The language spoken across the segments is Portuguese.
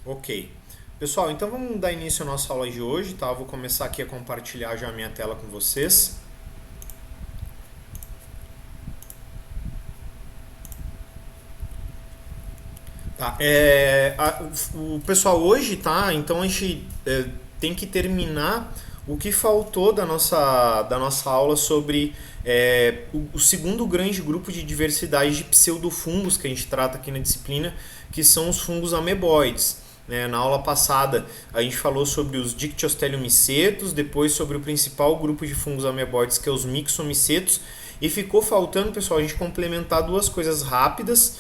Ok. Pessoal, então vamos dar início à nossa aula de hoje, tá? Eu vou começar aqui a compartilhar já a minha tela com vocês. Tá, o pessoal hoje, tá? Então a gente tem que terminar o que faltou da nossa aula sobre o segundo grande grupo de diversidade de pseudofungos que a gente trata aqui na disciplina, que são os fungos ameboides. Né? Na aula passada a gente falou sobre os dictyosteliumicetos, depois sobre o principal grupo de fungos ameboides, que é os mixomicetos, e ficou faltando, pessoal, a gente complementar duas coisas rápidas.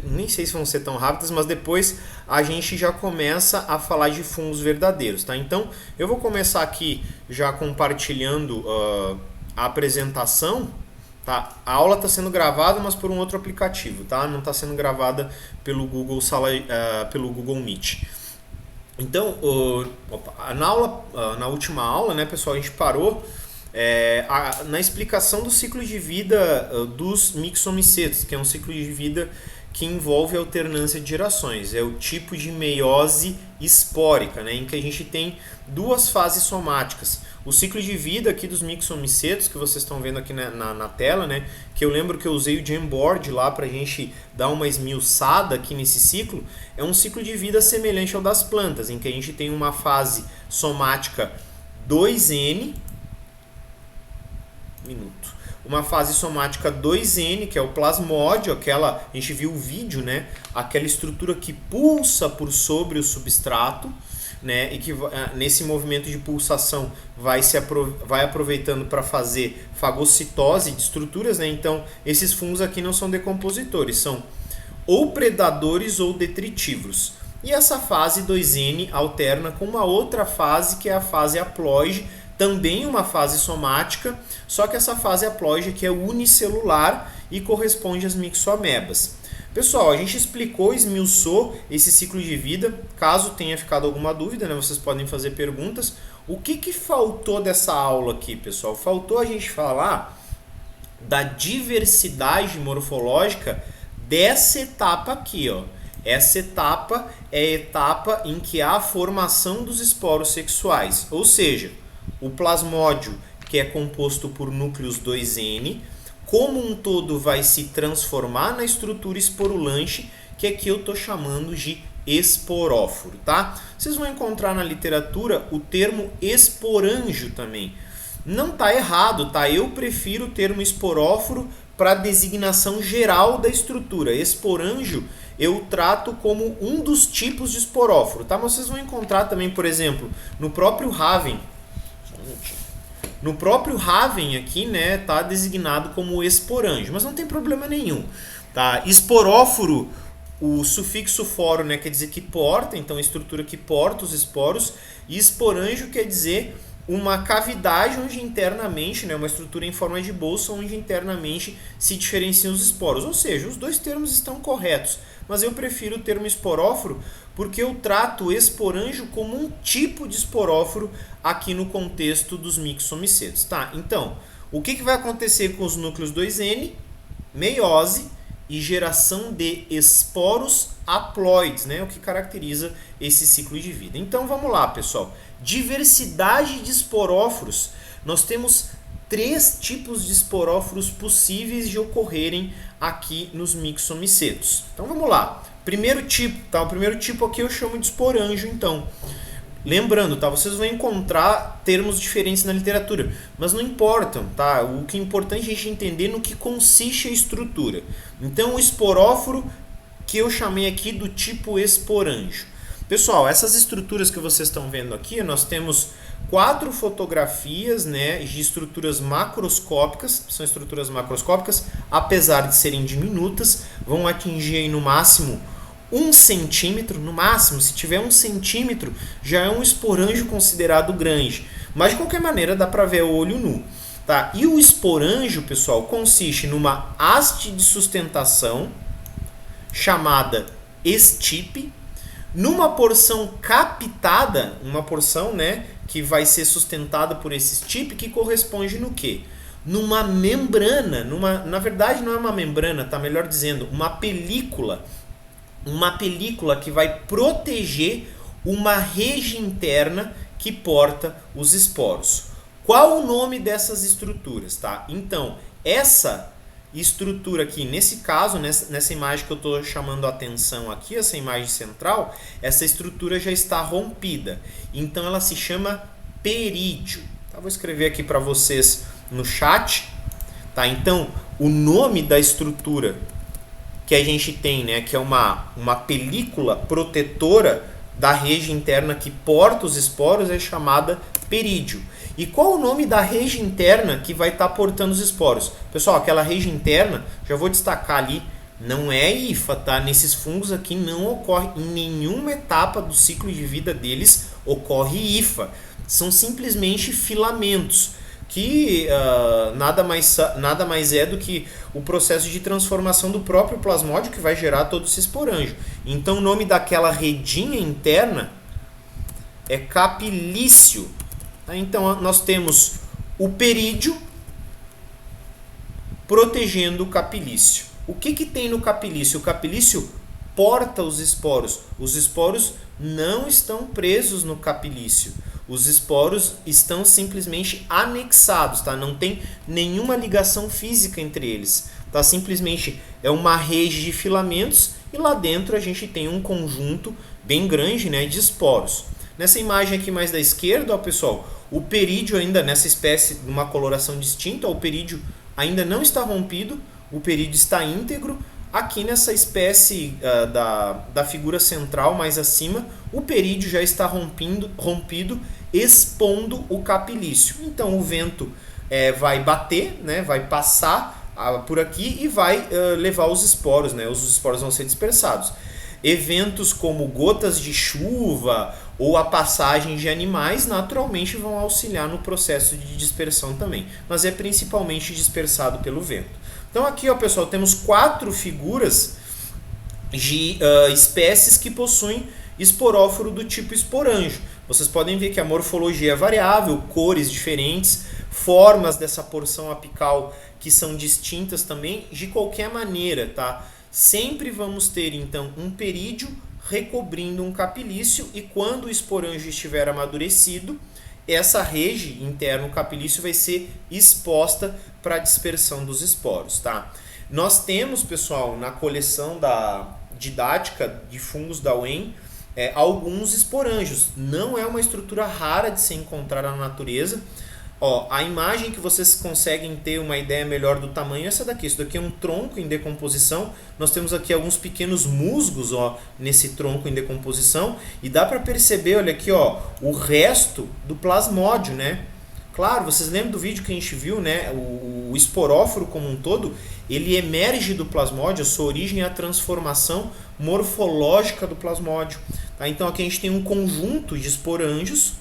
Nem sei se vão ser tão rápidas, mas depois a gente já começa a falar de fungos verdadeiros, tá? Então eu vou começar aqui já compartilhando a apresentação, tá? A aula está sendo gravada, mas por um outro aplicativo, tá? Não está sendo gravada pelo Google pelo Google Meet. Então, na última aula, né, pessoal, a gente parou na explicação do ciclo de vida dos mixomicetos, que é um ciclo de vida que envolve alternância de gerações. É o tipo de meiose espórica, né, em que a gente tem duas fases somáticas. O ciclo de vida aqui dos mixomicetos, que vocês estão vendo aqui na tela, né, que eu lembro que eu usei o Jamboard lá para a gente dar uma esmiuçada aqui nesse ciclo, é um ciclo de vida semelhante ao das plantas, em que a gente tem uma fase somática 2N, uma fase somática 2N, que é o plasmódio, aquela, a gente viu o vídeo, né? Aquela estrutura que pulsa por sobre o substrato, né? E que nesse movimento de pulsação vai aproveitando para fazer fagocitose de estruturas, né? Então, esses fungos aqui não são decompositores, são ou predadores ou detritívoros. E essa fase 2N alterna com uma outra fase, que é a fase haploide, também uma fase somática, só que essa fase haploide aqui é unicelular e corresponde às mixoamebas. Pessoal, a gente explicou, esmiuçou esse ciclo de vida. Caso tenha ficado alguma dúvida, né, vocês podem fazer perguntas. O que faltou dessa aula aqui, pessoal? Faltou a gente falar da diversidade morfológica dessa etapa aqui, ó. Essa etapa é a etapa em que há a formação dos esporos sexuais, ou seja, o plasmódio, que é composto por núcleos 2N, como um todo vai se transformar na estrutura esporulante, que aqui eu estou chamando de esporóforo, tá? Vocês vão encontrar na literatura o termo esporângio também. Não tá errado, tá? Eu prefiro o termo esporóforo para a designação geral da estrutura. Esporângio eu trato como um dos tipos de esporóforo, tá? Mas vocês vão encontrar também, por exemplo, no próprio Raven. No próprio Raven aqui, né, tá designado como esporângio, mas não tem problema nenhum, tá? Esporóforo, o sufixo foro, né, quer dizer que porta, então a estrutura que porta os esporos, e esporângio quer dizer uma cavidade onde internamente, né, uma estrutura em forma de bolsa onde internamente se diferenciam os esporos. Ou seja, os dois termos estão corretos, mas eu prefiro o termo esporóforo porque eu trato o esporângio como um tipo de esporóforo aqui no contexto dos mixomicetos. Tá? Então, o que vai acontecer com os núcleos 2N? Meiose e geração de esporos haploides, né? O que caracteriza esse ciclo de vida. Então vamos lá, pessoal. Diversidade de esporóforos. Nós temos 3 tipos de esporóforos possíveis de ocorrerem aqui nos mixomicetos. Então vamos lá. Primeiro tipo, tá? O primeiro tipo aqui eu chamo de esporângio, então. Lembrando, tá? Vocês vão encontrar termos diferentes na literatura, mas não importam, tá? O que é importante é a gente entender no que consiste a estrutura. Então, o esporóforo que eu chamei aqui do tipo esporângio. Pessoal, essas estruturas que vocês estão vendo aqui, nós temos 4 fotografias, né, de estruturas macroscópicas. São estruturas macroscópicas, apesar de serem diminutas, vão atingir aí no máximo 1 centímetro, no máximo. Se tiver 1 centímetro, já é um esporângio considerado grande. Mas de qualquer maneira dá para ver o olho nu. Tá? E o esporângio, pessoal, consiste numa haste de sustentação chamada estipe, numa porção captada, uma porção, né, que vai ser sustentada por esse estipe, que corresponde no quê? Numa membrana, na verdade não é uma membrana, tá melhor dizendo, uma película uma película que vai proteger uma rede interna que porta os esporos. Qual o nome dessas estruturas, tá? Então, essa estrutura aqui, nesse caso, nessa imagem que eu estou chamando a atenção aqui, essa imagem central, essa estrutura já está rompida. Então, ela se chama perídio. Tá? Vou escrever aqui para vocês no chat. Tá? Então, o nome da estrutura que a gente tem, né, que é uma película protetora da rede interna que porta os esporos, é chamada perídio. E qual o nome da rede interna que vai estar portando os esporos? Pessoal, aquela rede interna, já vou destacar ali, não é hifa, tá? Nesses fungos aqui não ocorre, em nenhuma etapa do ciclo de vida deles ocorre hifa. São simplesmente filamentos, que nada mais é do que o processo de transformação do próprio plasmódio que vai gerar todo esse esporângio. Então o nome daquela redinha interna é capilício. Então nós temos o perídio protegendo o capilício. O que tem no capilício? O capilício porta os esporos. Os esporos não estão presos no capilício. Os esporos estão simplesmente anexados, tá? Não tem nenhuma ligação física entre eles. Tá? Simplesmente é uma rede de filamentos e lá dentro a gente tem um conjunto bem grande, né, de esporos. Nessa imagem aqui mais da esquerda, ó, pessoal, o perídio ainda nessa espécie de uma coloração distinta, ó, o perídio ainda não está rompido, o perídio está íntegro. Aqui nessa espécie da figura central mais acima, o perídio já está rompido, expondo o capilício. Então o vento vai bater, né, vai passar por aqui e vai levar os esporos, né, os esporos vão ser dispersados. Eventos como gotas de chuva ou a passagem de animais naturalmente vão auxiliar no processo de dispersão também, mas é principalmente dispersado pelo vento. Então aqui, ó, pessoal, temos 4 figuras de espécies que possuem esporóforo do tipo esporângio. Vocês podem ver que a morfologia é variável, cores diferentes, formas dessa porção apical que são distintas também. De qualquer maneira, tá? Sempre vamos ter, então, um perídio recobrindo um capilício e quando o esporângio estiver amadurecido, essa rede interna, o capilício, vai ser exposta para a dispersão dos esporos, tá? Nós temos, pessoal, na coleção didática de fungos da UEM, alguns esporângios. Não é uma estrutura rara de se encontrar na natureza. Ó, a imagem que vocês conseguem ter uma ideia melhor do tamanho é essa daqui. Isso daqui é um tronco em decomposição. Nós temos aqui alguns pequenos musgos, ó, nesse tronco em decomposição. E dá para perceber, olha aqui, ó, o resto do plasmódio, né? Claro, vocês lembram do vídeo que a gente viu, né? O esporóforo como um todo, ele emerge do plasmódio. A sua origem é a transformação morfológica do plasmódio. Tá? Então aqui a gente tem um conjunto de esporângios.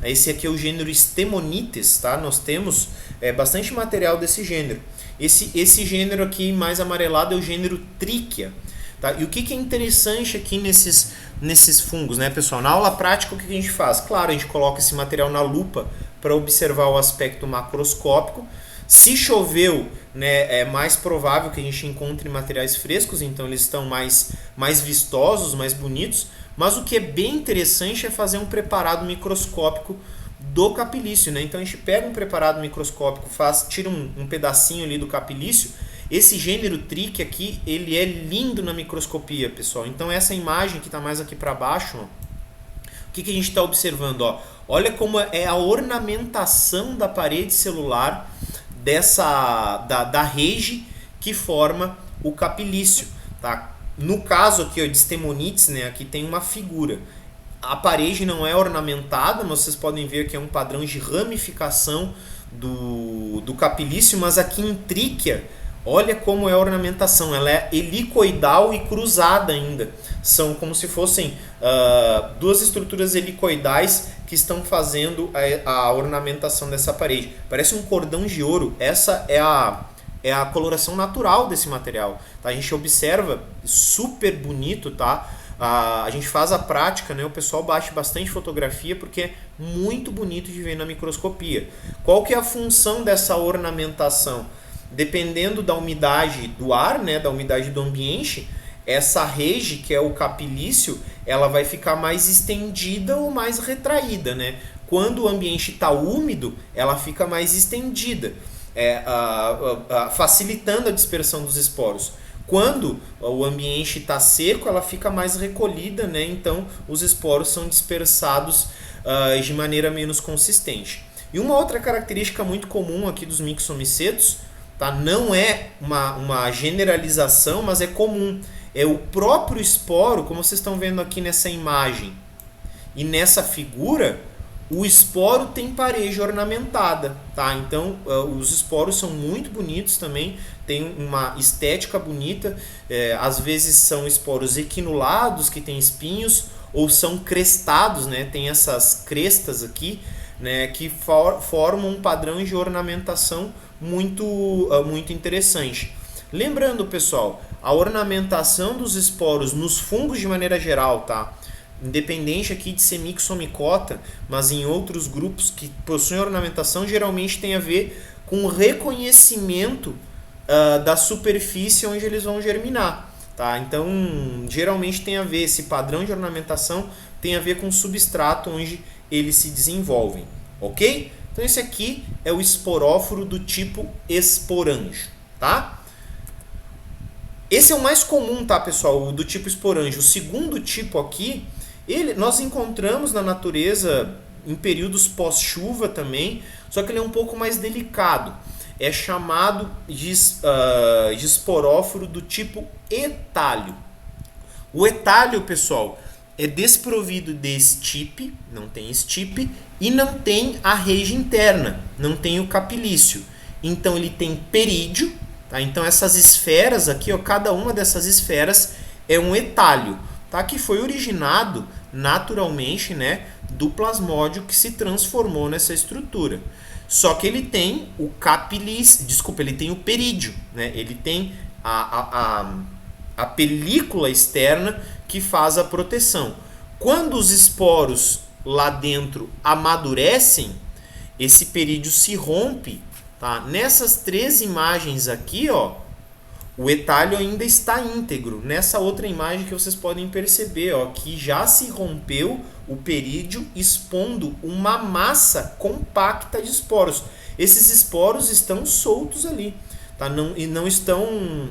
Esse aqui é o gênero Stemonites, tá? Nós temos bastante material desse gênero. Esse gênero aqui mais amarelado é o gênero Trichia. Tá? E o que é interessante aqui nesses fungos, né, pessoal? Na aula prática, o que a gente faz? Claro, a gente coloca esse material na lupa para observar o aspecto macroscópico. Se choveu, né, é mais provável que a gente encontre materiais frescos, então eles estão mais vistosos, mais bonitos. Mas o que é bem interessante é fazer um preparado microscópico do capilício, né? Então a gente pega um preparado microscópico, tira um pedacinho ali do capilício. Esse gênero Trichia aqui, ele é lindo na microscopia, pessoal. Então essa imagem que está mais aqui para baixo, ó, o que a gente está observando? Ó? Olha como é a ornamentação da parede celular da rede que forma o capilício, tá? No caso aqui, ó, de Stemonites, né, aqui tem uma figura. A parede não é ornamentada, mas vocês podem ver que é um padrão de ramificação do capilício, mas aqui em Trichia, olha como é a ornamentação. Ela é helicoidal e cruzada ainda. São como se fossem duas estruturas helicoidais que estão fazendo a ornamentação dessa parede. Parece um cordão de ouro. Essa é a coloração natural desse material, tá? A gente observa, super bonito, tá? A gente faz a prática, né? O pessoal bate bastante fotografia porque é muito bonito de ver na microscopia. Qual que é a função dessa ornamentação? Dependendo da umidade do ar, né? Da umidade do ambiente, essa rege, que é o capilício, ela vai ficar mais estendida ou mais retraída, né? Quando o ambiente está úmido, ela fica mais estendida, facilitando a dispersão dos esporos. Quando o ambiente está seco, ela fica mais recolhida, né? Então os esporos são dispersados de maneira menos consistente. E uma outra característica muito comum aqui dos mixomicetos, tá? Não é uma generalização, mas é comum. É o próprio esporo, como vocês estão vendo aqui nessa imagem e nessa figura, o esporo tem parede ornamentada, tá? Então os esporos são muito bonitos também, tem uma estética bonita, às vezes são esporos equinulados que tem espinhos ou são crestados, né? Tem essas crestas aqui, né? Que formam um padrão de ornamentação muito interessante. Lembrando, pessoal, a ornamentação dos esporos nos fungos de maneira geral, tá? Independente aqui de ser mixomicota, mas em outros grupos que possuem ornamentação, geralmente tem a ver com o reconhecimento da superfície onde eles vão germinar, tá? Então, geralmente tem a ver, esse padrão de ornamentação tem a ver com o substrato onde eles se desenvolvem, ok? Então esse aqui é o esporóforo do tipo esporângio, tá? Esse é o mais comum, tá, pessoal? O do tipo esporângio. O segundo tipo aqui, nós encontramos na natureza em períodos pós-chuva também, só que ele é um pouco mais delicado. É chamado de esporóforo do tipo etalho. O etalho, pessoal, é desprovido de estipe, não tem estipe, e não tem a rege interna, não tem o capilício. Então ele tem perídio, tá? Então essas esferas aqui, ó, cada uma dessas esferas é um etalho, tá? Que foi originado naturalmente, né, do plasmódio que se transformou nessa estrutura. Só que ele tem o capilício, ele tem o perídio, né? Ele tem a película externa que faz a proteção. Quando os esporos lá dentro amadurecem, esse perídio se rompe, tá? Nessas 3 imagens aqui, ó, o etalho ainda está íntegro. Nessa outra imagem que vocês podem perceber, ó, que já se rompeu o perídio, expondo uma massa compacta de esporos. Esses esporos estão soltos ali, tá? Não estão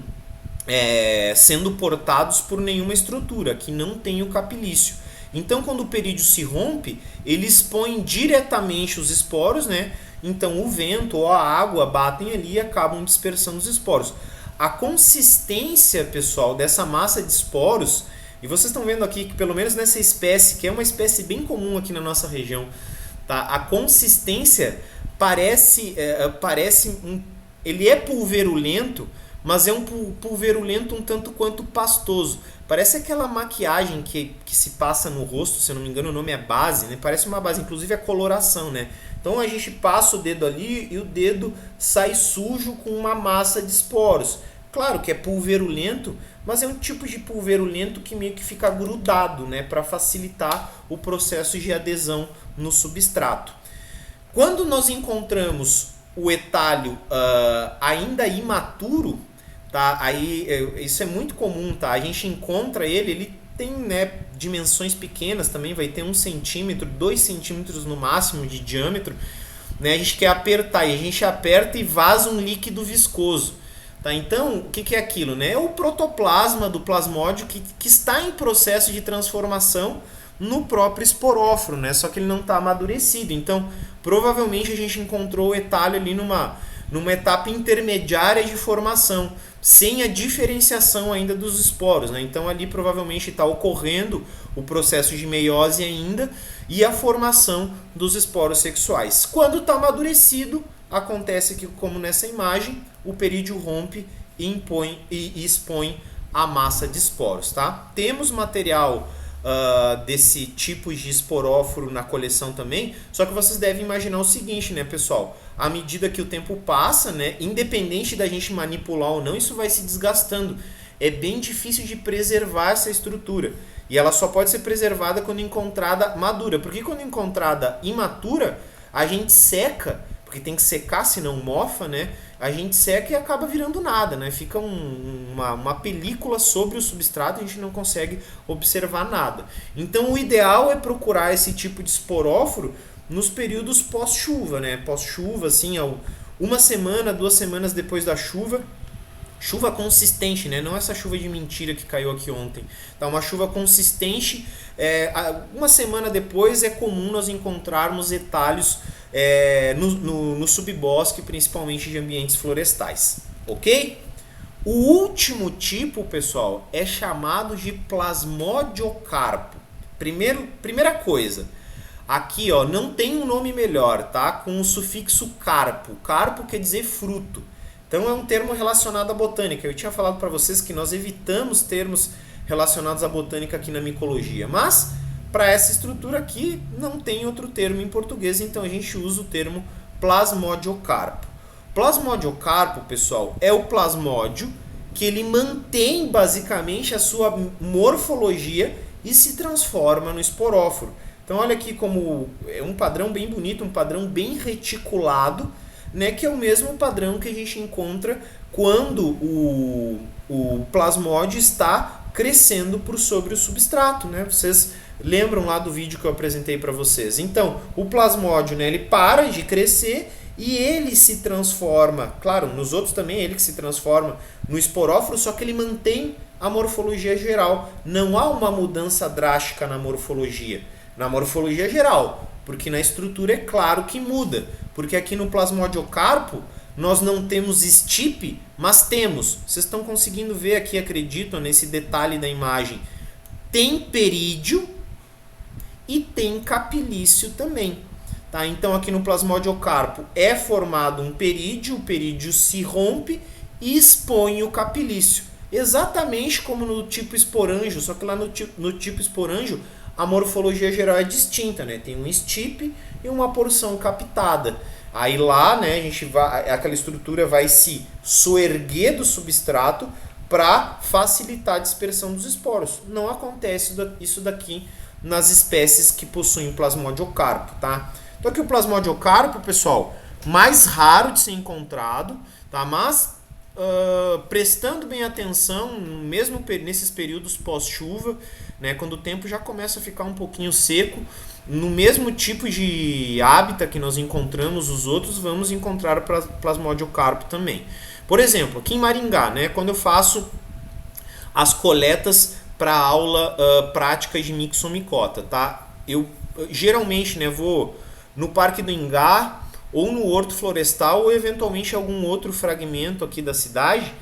sendo portados por nenhuma estrutura, que não tem o capilício. Então, quando o perídio se rompe, ele expõe diretamente os esporos, né? Então, o vento ou a água batem ali e acabam dispersando os esporos. A consistência, pessoal, dessa massa de esporos, e vocês estão vendo aqui que pelo menos nessa espécie, que é uma espécie bem comum aqui na nossa região, tá? A consistência parece ele é pulverulento, mas é um pulverulento um tanto quanto pastoso. Parece aquela maquiagem que se passa no rosto, se eu não me engano o nome é base, né? Parece uma base, inclusive a coloração, né? Então a gente passa o dedo ali e o dedo sai sujo com uma massa de esporos. Claro que é pulverulento, mas é um tipo de pulverulento que meio que fica grudado, né? Para facilitar o processo de adesão no substrato. Quando nós encontramos o etalho ainda imaturo, tá? Aí isso é muito comum, tá? A gente encontra ele tem, né, dimensões pequenas também, vai ter 1 centímetro, 2 centímetros no máximo de diâmetro, né? A gente quer apertar e a gente aperta e vaza um líquido viscoso, tá? Então, o que é aquilo, né? É o protoplasma do plasmódio que está em processo de transformação no próprio esporóforo, né? Só que ele não está amadurecido. Então, provavelmente a gente encontrou o etalho ali numa etapa intermediária de formação, sem a diferenciação ainda dos esporos, né? Então ali provavelmente está ocorrendo o processo de meiose ainda e a formação dos esporos sexuais. Quando está amadurecido, acontece que, como nessa imagem, o perídio rompe e expõe a massa de esporos, tá? Temos material desse tipo de esporóforo na coleção também, só que vocês devem imaginar o seguinte, né, pessoal? À medida que o tempo passa, né, independente da gente manipular ou não, isso vai se desgastando. É bem difícil de preservar essa estrutura. E ela só pode ser preservada quando encontrada madura. Porque quando encontrada imatura, a gente seca, porque tem que secar, senão mofa, né? a gente seca e acaba virando nada, né? Fica uma película sobre o substrato e a gente não consegue observar nada. Então o ideal é procurar esse tipo de esporóforo nos períodos pós-chuva, né? Pós-chuva, assim, uma semana, 2 semanas depois da chuva. Chuva consistente, né? Não essa chuva de mentira que caiu aqui ontem. Tá, uma chuva consistente. Uma semana depois é comum nós encontrarmos retalhos no subbosque, principalmente de ambientes florestais. Ok? O último tipo, pessoal, é chamado de plasmodiocarpo. Primeira coisa, aqui ó, não tem um nome melhor, tá? Com o sufixo carpo. Carpo quer dizer fruto. Então é um termo relacionado à botânica. Eu tinha falado para vocês que nós evitamos termos relacionados à botânica aqui na micologia, mas para essa estrutura aqui não tem outro termo em português, então a gente usa o termo plasmodiocarpo. Plasmodiocarpo, pessoal, é o plasmódio que ele mantém basicamente a sua morfologia e se transforma no esporóforo. Então olha aqui como é um padrão bem bonito, um padrão bem reticulado, né, que é o mesmo padrão que a gente encontra quando o plasmódio está crescendo por sobre o substrato, né? Vocês lembram lá do vídeo que eu apresentei para vocês? Então, o plasmódio, né, ele para de crescer e ele se transforma, claro, nos outros também é ele que se transforma no esporóforo, só que ele mantém a morfologia geral. Não há uma mudança drástica na morfologia geral, porque na estrutura é claro que muda, porque aqui no plasmodiocarpo nós não temos estipe, mas temos, vocês estão conseguindo ver aqui, acredito, nesse detalhe da imagem, tem perídio e tem capilício também. Tá? Então aqui no plasmodiocarpo é formado um perídio, o perídio se rompe e expõe o capilício. Exatamente como no tipo esporângio, só que lá no tipo esporângio a morfologia geral é distinta, né? Tem um estipe e uma porção captada. Aí lá, né, aquela estrutura vai se soerguer do substrato para facilitar a dispersão dos esporos. Não acontece isso daqui nas espécies que possuem plasmodiocarpo, tá? Então aqui o plasmodiocarpo, pessoal, mais raro de ser encontrado, tá? Mas prestando bem atenção, mesmo nesses períodos pós-chuva, né, quando o tempo já começa a ficar um pouquinho seco, no mesmo tipo de hábitat que nós encontramos os outros, vamos encontrar plasmodiocarpo também. Por exemplo, aqui em Maringá, né, quando eu faço as coletas para aula prática de mixomicota, tá? Eu geralmente, né, vou no Parque do Ingá ou no Horto Florestal ou eventualmente algum outro fragmento aqui da cidade,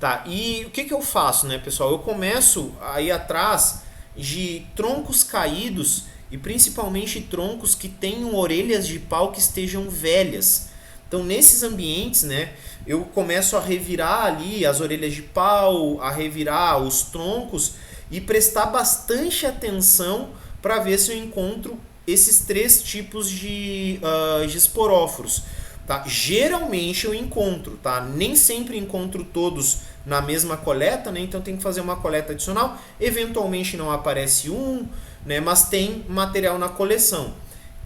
tá? E o que eu faço, né, pessoal? Eu começo a ir atrás de troncos caídos e principalmente troncos que tenham orelhas de pau que estejam velhas. Então, nesses ambientes, né, eu começo a revirar ali as orelhas de pau, a revirar os troncos e prestar bastante atenção para ver se eu encontro esses 3 tipos de esporóforos. Tá? Geralmente eu encontro, tá? Nem sempre encontro todos na mesma coleta, né? Então tem que fazer uma coleta adicional. Eventualmente não aparece um, né? Mas tem material na coleção.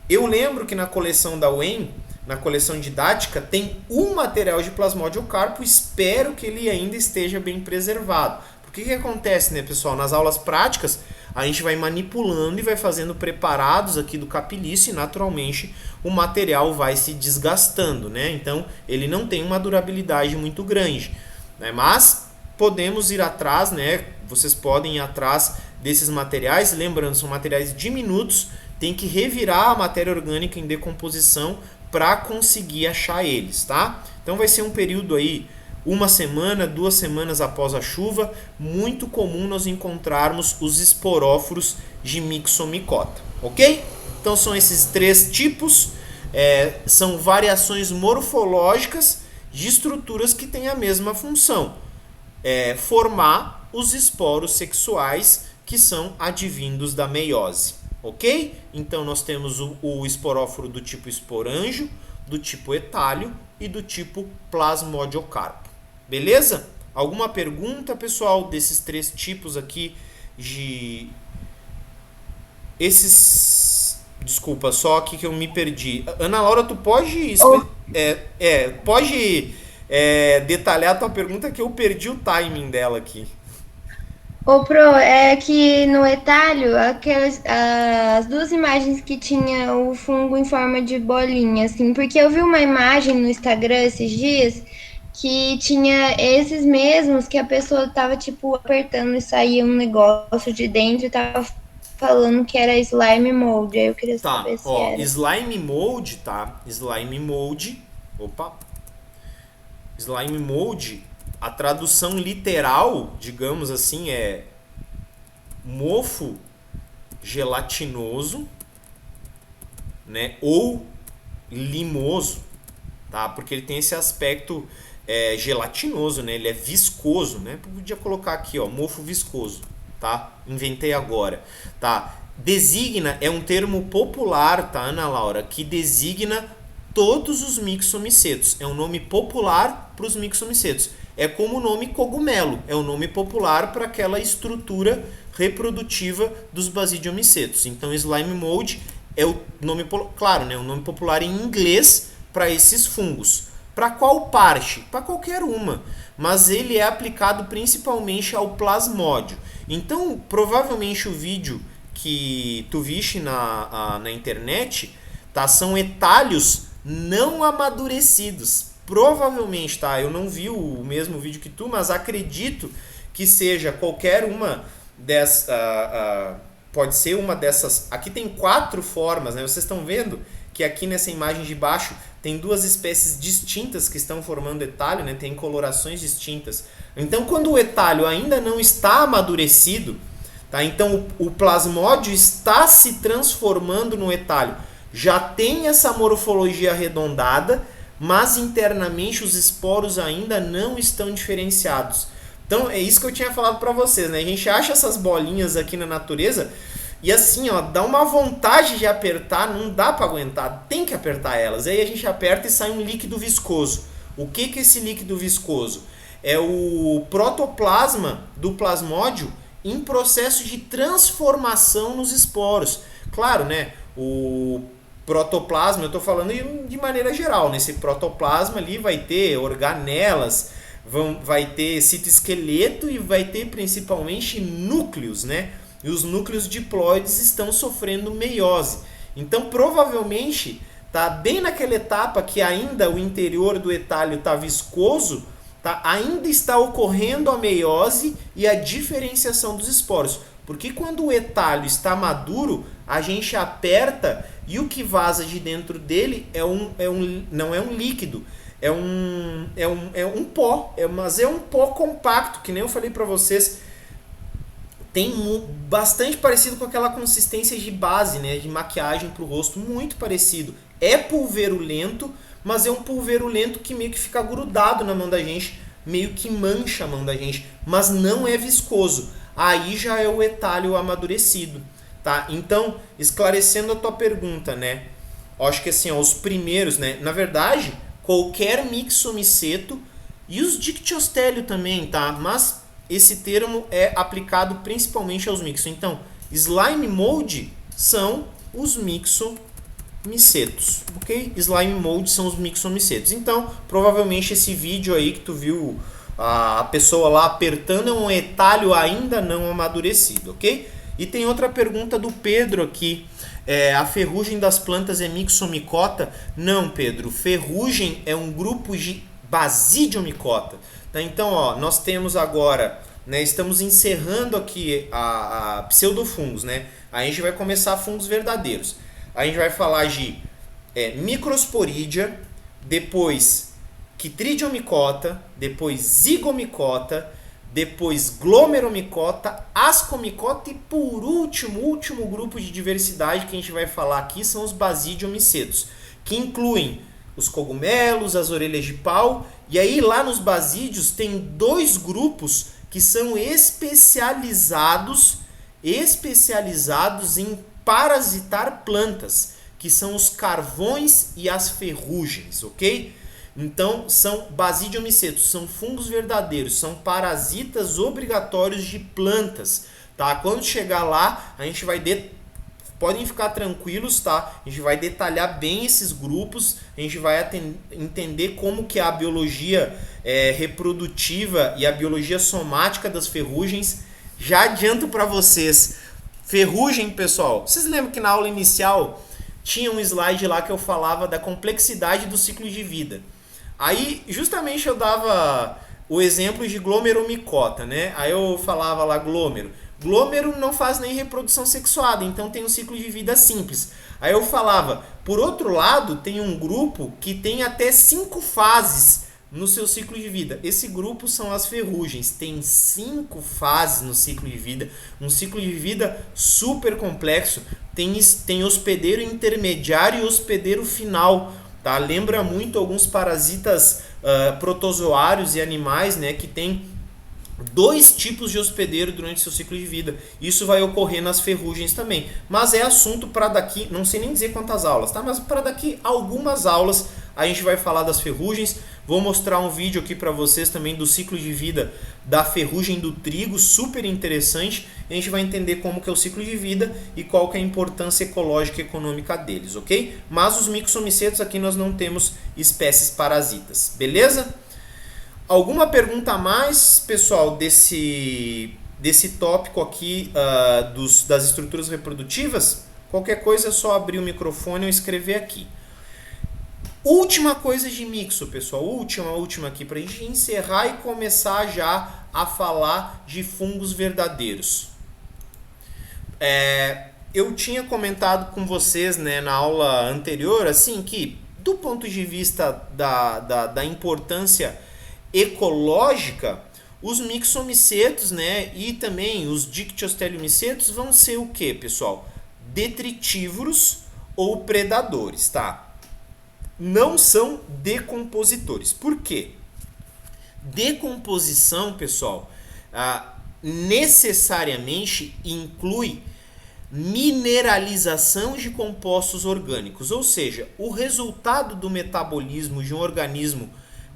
Eu lembro que na coleção da UEM, na coleção didática, tem um material de plasmodiocarpo. Espero que ele ainda esteja bem preservado. Porque o que acontece, né, pessoal? Nas aulas práticas, a gente vai manipulando e vai fazendo preparados aqui do capilício e naturalmente o material vai se desgastando, né? Então ele não tem uma durabilidade muito grande, né? Mas podemos ir atrás, né? Vocês podem ir atrás desses materiais, lembrando, são materiais diminutos, tem que revirar a matéria orgânica em decomposição para conseguir achar eles, tá? Então vai ser um período aí, 1 semana, 2 semanas após a chuva, muito comum nós encontrarmos os esporóforos de mixomicota, ok? Então são esses 3 tipos, são variações morfológicas de estruturas que têm a mesma função, formar os esporos sexuais que são advindos da meiose, ok? Então nós temos o esporóforo do tipo esporângio, do tipo etálio e do tipo plasmodiocarpo. Beleza? Alguma pergunta, pessoal, desses 3 tipos aqui de... Desculpa, só aqui que eu me perdi. Ana Laura, tu pode... Pode detalhar a tua pergunta que eu perdi o timing dela aqui. Ô, Pro, é que no retalho, as duas imagens que tinha o fungo em forma de bolinha, assim, porque eu vi uma imagem no Instagram esses dias que tinha esses mesmos que a pessoa tava, tipo, apertando e saía um negócio de dentro e tava falando que era slime mold. Aí eu queria Tá, saber se ó, era. slime mold, tá? Slime mold. Opa. Slime mold, a tradução literal, digamos assim, é mofo gelatinoso, né? Ou limoso, tá? Porque ele tem esse aspecto gelatinoso, né? Ele é viscoso, né? Podia colocar aqui, ó, mofo viscoso, tá? Inventei agora, tá? Designa é um termo popular, tá, Ana Laura, que designa todos os mixomicetos. É um nome popular para os mixomicetos. É como o nome cogumelo, é o nome popular para aquela estrutura reprodutiva dos basidiomicetos. Então, slime mold é o nome, claro, né, o nome popular em inglês para esses fungos. Para qual parte? Para qualquer uma, mas ele é aplicado principalmente ao plasmódio. Então, provavelmente o vídeo que tu viste na internet, tá, são etalhos não amadurecidos. Provavelmente, tá? Eu não vi o mesmo vídeo que tu, mas acredito que seja qualquer uma dessas. Pode ser uma dessas. Aqui tem 4 formas, né? Vocês estão vendo que aqui nessa imagem de baixo tem 2 espécies distintas que estão formando etalho, né? Tem colorações distintas. Então, quando o etalho ainda não está amadurecido, tá? Então o plasmódio está se transformando no etalho. Já tem essa morfologia arredondada, mas internamente os esporos ainda não estão diferenciados. Então é isso que eu tinha falado para vocês, né? A gente acha essas bolinhas aqui na natureza e assim, ó, dá uma vontade de apertar, não dá para aguentar, tem que apertar elas. Aí a gente aperta e sai um líquido viscoso. O que é esse líquido viscoso? É o protoplasma do plasmódio em processo de transformação nos esporos. Claro, né? O protoplasma, eu estou falando de maneira geral, nesse protoplasma ali vai ter organelas, vai ter citoesqueleto e vai ter principalmente núcleos, né? E os núcleos diploides estão sofrendo meiose. Então, provavelmente, tá bem naquela etapa que ainda o interior do etalho está viscoso, tá? Ainda está ocorrendo a meiose e a diferenciação dos esporos. Porque quando o etalho está maduro, a gente aperta e o que vaza de dentro dele não é um líquido, é um pó, mas é um pó compacto, que nem eu falei para vocês, tem bastante parecido com aquela consistência de base, né, de maquiagem para o rosto, muito parecido. É pulverulento, mas é um pulverulento que meio que fica grudado na mão da gente, meio que mancha a mão da gente, mas não é viscoso. Aí já é o etalho amadurecido, tá? Então, esclarecendo a tua pergunta, né? Acho que assim, ó, os primeiros, né? Na verdade, qualquer mixomiceto e os dictiostélio também, tá? Mas esse termo é aplicado principalmente aos mixos. Então, slime mold são os mixomicetos, ok? Slime mold são os mixomicetos. Então, provavelmente esse vídeo aí que tu viu a pessoa lá apertando é um etalho ainda não amadurecido, ok? E tem outra pergunta do Pedro aqui. A ferrugem das plantas é mixomicota? Não, Pedro. Ferrugem é um grupo de basidiomicota. Tá? Então, ó, nós temos agora, né, estamos encerrando aqui a pseudofungos, né? Aí a gente vai começar fungos verdadeiros. A gente vai falar de microsporídea, depois Chytridiomicota, depois zigomicota, depois glomeromicota, ascomicota e por último, último grupo de diversidade que a gente vai falar aqui são os basidiomicetos, que incluem os cogumelos, as orelhas de pau, e aí lá nos basídios tem 2 grupos que são especializados em parasitar plantas, que são os carvões e as ferrugens, ok? Então, são basidiomicetos, são fungos verdadeiros, são parasitas obrigatórios de plantas, tá? Quando chegar lá, a gente vai podem ficar tranquilos, tá? A gente vai detalhar bem esses grupos, a gente vai entender como que é a biologia reprodutiva e a biologia somática das ferrugens. Já adianto para vocês, ferrugem, pessoal, vocês lembram que na aula inicial tinha um slide lá que eu falava da complexidade do ciclo de vida. Aí, justamente eu dava o exemplo de glomeromicota, né? Aí eu falava lá glômero. Glômero não faz nem reprodução sexuada, então tem um ciclo de vida simples. Aí eu falava, por outro lado, tem um grupo que tem até 5 fases no seu ciclo de vida. Esse grupo são as ferrugens. Tem 5 fases no ciclo de vida. Um ciclo de vida super complexo. Tem hospedeiro intermediário e hospedeiro final. Tá? Lembra muito alguns parasitas protozoários e animais, né, que tem 2 tipos de hospedeiro durante seu ciclo de vida. Isso vai ocorrer nas ferrugens também. Mas é assunto para daqui, não sei nem dizer quantas aulas, tá? Mas para daqui algumas aulas a gente vai falar das ferrugens. Vou mostrar um vídeo aqui para vocês também do ciclo de vida da ferrugem do trigo, super interessante. A gente vai entender como que é o ciclo de vida e qual que é a importância ecológica e econômica deles, ok? Mas os mixomicetos aqui nós não temos espécies parasitas, beleza? Alguma pergunta a mais, pessoal, desse tópico aqui das estruturas reprodutivas? Qualquer coisa é só abrir o microfone ou escrever aqui. Última coisa de mixo, pessoal. Última aqui, para a gente encerrar e começar já a falar de fungos verdadeiros. Eu tinha comentado com vocês, né, na aula anterior, assim, que do ponto de vista da importância ecológica, os mixomicetos, né, e também os dictyosteliomycetos vão ser o que, pessoal? Detritívoros ou predadores, tá? Não são decompositores. Por quê? Decomposição, pessoal, necessariamente inclui mineralização de compostos orgânicos, ou seja, o resultado do metabolismo de um organismo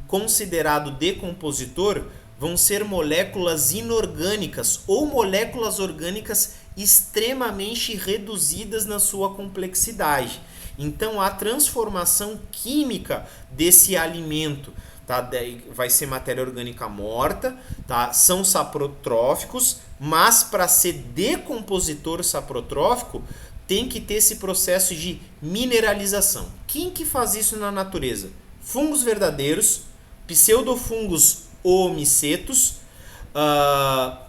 considerado decompositor vão ser moléculas inorgânicas ou moléculas orgânicas extremamente reduzidas na sua complexidade. Então, a transformação química desse alimento, tá, vai ser matéria orgânica morta, tá? São saprotróficos, mas para ser decompositor saprotrófico tem que ter esse processo de mineralização. Quem que faz isso na natureza? Fungos verdadeiros, pseudofungos ou micetos,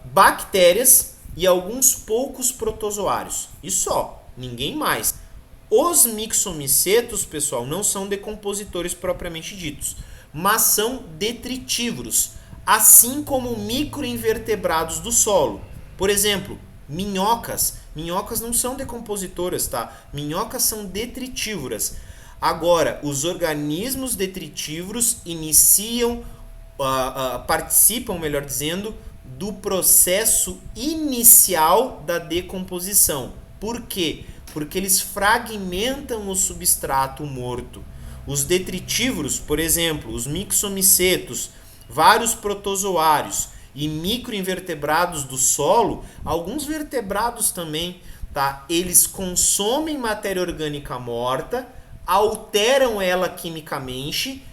bactérias e alguns poucos protozoários. E só, ninguém mais. Os mixomicetos, pessoal, não são decompositores propriamente ditos, mas são detritívoros, assim como microinvertebrados do solo. Por exemplo, minhocas. Minhocas não são decompositoras, tá? Minhocas são detritívoras. Agora, os organismos detritívoros participam, melhor dizendo, do processo inicial da decomposição. Por quê? Porque eles fragmentam o substrato morto. Os detritívoros, por exemplo, os mixomicetos, vários protozoários e microinvertebrados do solo, alguns vertebrados também, tá? Eles consomem matéria orgânica morta, alteram ela quimicamente,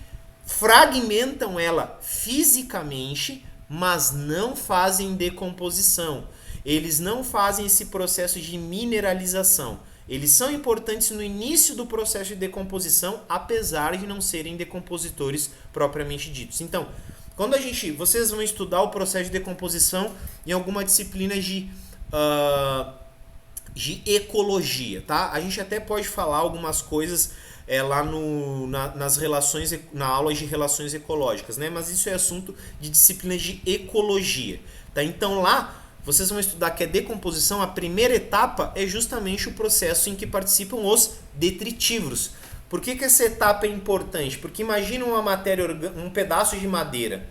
fragmentam ela fisicamente, mas não fazem decomposição. Eles não fazem esse processo de mineralização. Eles são importantes no início do processo de decomposição, apesar de não serem decompositores propriamente ditos. Então, quando vocês vão estudar o processo de decomposição em alguma disciplina de ecologia, tá? A gente até pode falar algumas coisas lá nas relações, na aula de relações ecológicas, né? Mas isso é assunto de disciplina de ecologia, tá? Então lá vocês vão estudar que a decomposição, a primeira etapa é justamente o processo em que participam os detritívoros. Por que essa etapa é importante? Porque imagina um pedaço de madeira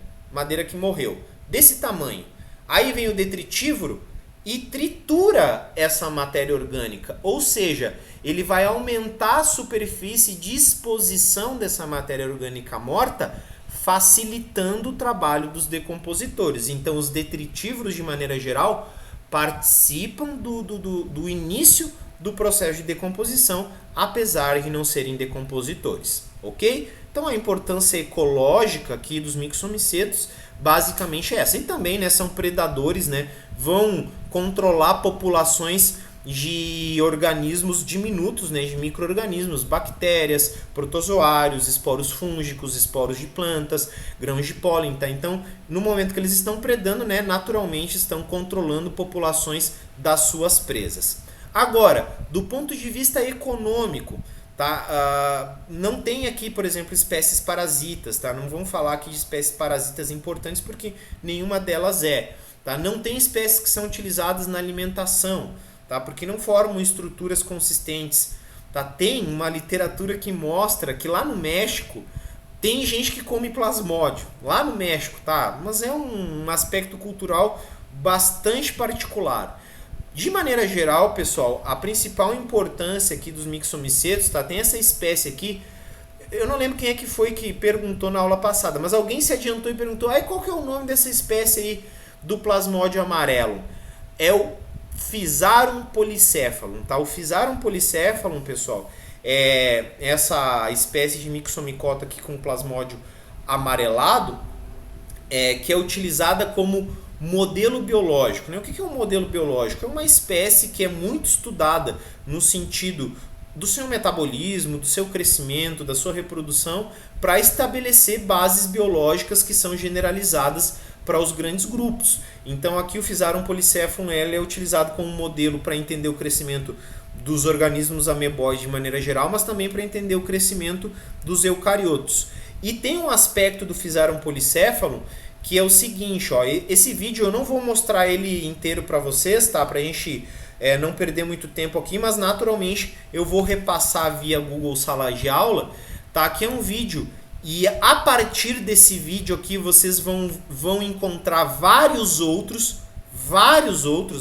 que morreu, desse tamanho. Aí vem o detritívoro e tritura essa matéria orgânica, ou seja, ele vai aumentar a superfície de exposição dessa matéria orgânica morta, facilitando o trabalho dos decompositores. Então, os detritívoros, de maneira geral, participam do início do processo de decomposição, apesar de não serem decompositores, ok? Então a importância ecológica aqui dos mixomicetos basicamente é essa. E também, né, são predadores, né, vão controlar populações de organismos diminutos, né, de micro-organismos, bactérias, protozoários, esporos fúngicos, esporos de plantas, grãos de pólen. Tá? Então, no momento que eles estão predando, né, naturalmente estão controlando populações das suas presas. Agora, do ponto de vista econômico, tá? Não tem aqui, por exemplo, espécies parasitas. Tá? Não vamos falar aqui de espécies parasitas importantes porque nenhuma delas é. Tá? Não tem espécies que são utilizadas na alimentação, tá? Porque não formam estruturas consistentes. Tá? Tem uma literatura que mostra que lá no México tem gente que come plasmódio. Lá no México, tá? Mas é um aspecto cultural bastante particular. De maneira geral, pessoal, a principal importância aqui dos mixomicetos, tá? Tem essa espécie aqui. Eu não lembro quem é que foi que perguntou na aula passada, mas alguém se adiantou e perguntou: qual que é o nome dessa espécie aí do plasmódio amarelo? É o Physarum polycephalum, tá? O Physarum polycephalum, pessoal, é essa espécie de mixomicota aqui com plasmódio amarelado, que é utilizada como modelo biológico, né? O que é um modelo biológico? É uma espécie que é muito estudada no sentido do seu metabolismo, do seu crescimento, da sua reprodução, para estabelecer bases biológicas que são generalizadas para os grandes grupos. Então aqui o Physarum polycephalum é utilizado como modelo para entender o crescimento dos organismos ameboides de maneira geral, mas também para entender o crescimento dos eucariotos. E tem um aspecto do Physarum polycephalum que é o seguinte, ó, esse vídeo eu não vou mostrar ele inteiro para vocês, tá? Para a gente não perder muito tempo aqui, mas naturalmente eu vou repassar via Google Sala de Aula, tá? Aqui é um vídeo e a partir desse vídeo aqui vocês vão encontrar vários outros,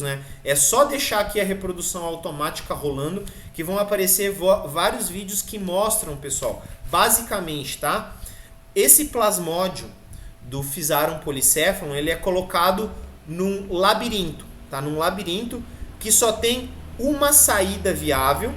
né? É só deixar aqui a reprodução automática rolando que vão aparecer vários vídeos que mostram, pessoal, basicamente, tá? Esse plasmódio do Physarum polycephalum, ele é colocado num labirinto, tá? Num labirinto que só tem uma saída viável,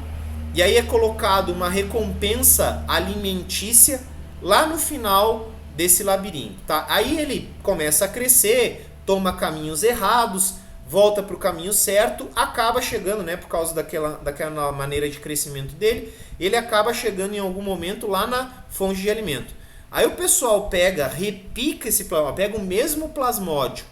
e aí é colocado uma recompensa alimentícia lá no final desse labirinto, tá? Aí ele começa a crescer, toma caminhos errados, volta para o caminho certo, acaba chegando, né, por causa daquela maneira de crescimento dele, ele acaba chegando em algum momento lá na fonte de alimento. Aí o pessoal repica esse plasmódio, pega o mesmo plasmódio,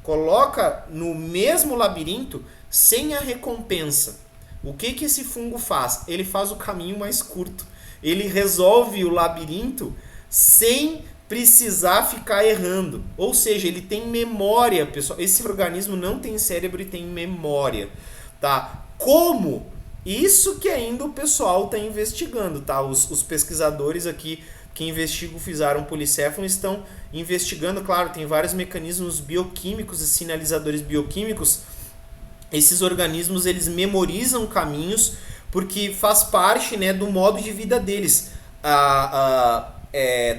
coloca no mesmo labirinto sem a recompensa. O que esse fungo faz? Ele faz o caminho mais curto. Ele resolve o labirinto sem precisar ficar errando. Ou seja, ele tem memória, pessoal. Esse organismo não tem cérebro e tem memória, tá? Como? Isso que ainda o pessoal está investigando, tá? Os pesquisadores aqui que investigam o Physarum polycephalum estão investigando, claro, tem vários mecanismos bioquímicos e sinalizadores bioquímicos. Esses organismos, eles memorizam caminhos porque faz parte, né, do modo de vida deles,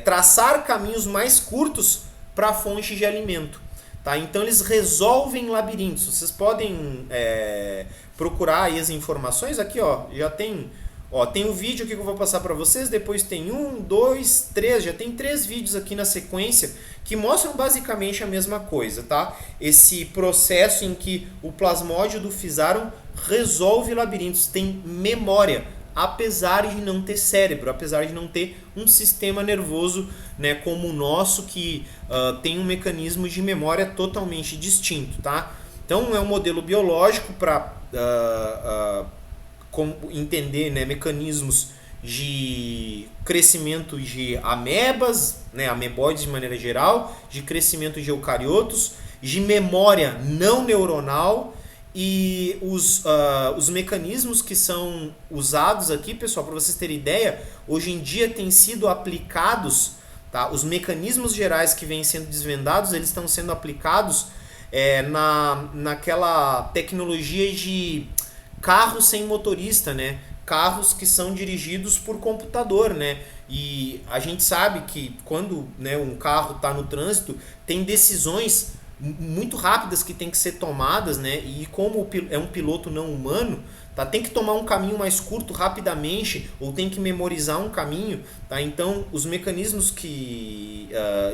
traçar caminhos mais curtos para a fonte de alimento. Tá? Então eles resolvem labirintos. Vocês podem procurar aí as informações. Aqui, ó, já tem, tem um vídeo aqui que eu vou passar para vocês. Depois tem 1, 2, 3. Já tem 3 vídeos aqui na sequência que mostram basicamente a mesma coisa. Tá? Esse processo em que o plasmódio do Physarum resolve labirintos, tem memória, apesar de não ter cérebro, apesar de não ter um sistema nervoso, né, como o nosso, que tem um mecanismo de memória totalmente distinto, tá? Então é um modelo biológico para entender, né, mecanismos de crescimento de amebas, né, ameboides de maneira geral, de crescimento de eucariotos, de memória não neuronal. E os mecanismos que são usados aqui, pessoal, para vocês terem ideia, hoje em dia têm sido aplicados, tá? Os mecanismos gerais que vêm sendo desvendados, eles estão sendo aplicados naquela tecnologia de carros sem motorista, né? Carros que são dirigidos por computador, né? E a gente sabe que quando, né, um carro está no trânsito, tem decisões muito rápidas que tem que ser tomadas, né? E como é um piloto não humano, tá? Tem que tomar um caminho mais curto rapidamente ou tem que memorizar um caminho, tá? Então, os mecanismos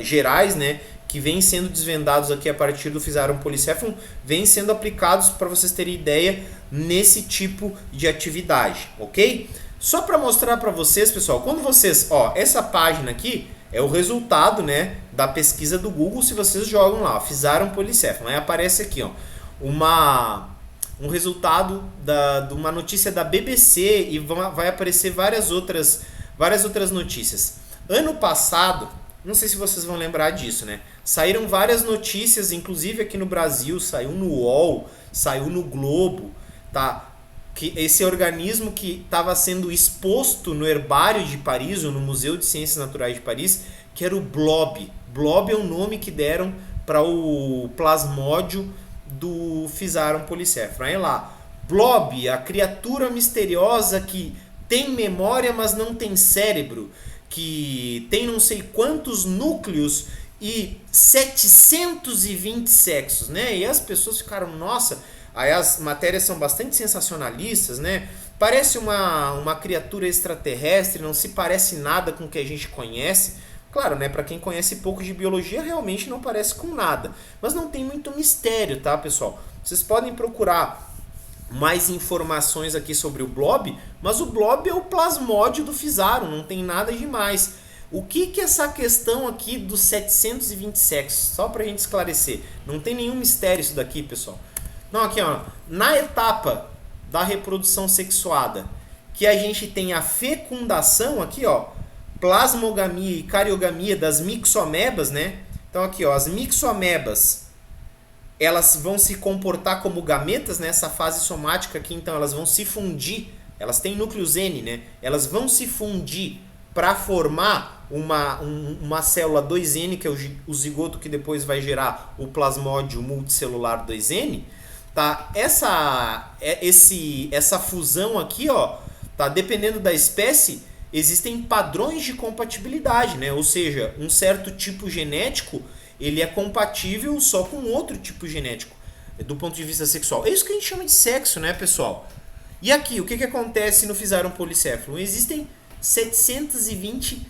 gerais, né, que vêm sendo desvendados aqui a partir do Physarum polycephalum, vêm sendo aplicados, para vocês terem ideia, nesse tipo de atividade, ok? Só para mostrar para vocês, pessoal, quando vocês, essa página aqui é o resultado, né, da pesquisa do Google. Se vocês jogam lá, Physarum polycephalum, aí aparece aqui, um resultado de uma notícia da BBC e vai aparecer várias outras notícias. Ano passado, não sei se vocês vão lembrar disso, né? Saíram várias notícias, inclusive aqui no Brasil, saiu no UOL, saiu no Globo, tá? Que esse organismo que estava sendo exposto no Herbário de Paris, ou no Museu de Ciências Naturais de Paris, que era o Blob. Blob é o nome que deram para o plasmódio do Physarum polycephalum. Aí lá, Blob, a criatura misteriosa que tem memória, mas não tem cérebro, que tem não sei quantos núcleos e 720 sexos, né? E as pessoas ficaram, nossa, aí as matérias são bastante sensacionalistas, né? Parece uma criatura extraterrestre, não se parece nada com o que a gente conhece. Claro, né? Para quem conhece pouco de biologia, realmente não parece com nada. Mas não tem muito mistério, tá, pessoal? Vocês podem procurar mais informações aqui sobre o Blob, mas o Blob é o plasmódio do Physarum, não tem nada demais. O que é essa questão aqui dos 720 sexos? Só pra gente esclarecer. Não tem nenhum mistério isso daqui, pessoal. Não, aqui, na etapa da reprodução sexuada, que a gente tem a fecundação aqui, plasmogamia e cariogamia das mixoamebas, né? Então aqui, as mixoamebas, elas vão se comportar como gametas nessa fase somática aqui, então elas vão se fundir, elas têm núcleos N, né? Elas vão se fundir para formar uma célula 2N, que é o zigoto que depois vai gerar o plasmódio multicelular 2N, tá? Essa fusão aqui, tá? Dependendo da espécie, existem padrões de compatibilidade, né? Ou seja, um certo tipo genético ele é compatível só com outro tipo genético, do ponto de vista sexual. É isso que a gente chama de sexo, né, pessoal? E aqui, o que acontece no Physarum polycephalum? Existem 720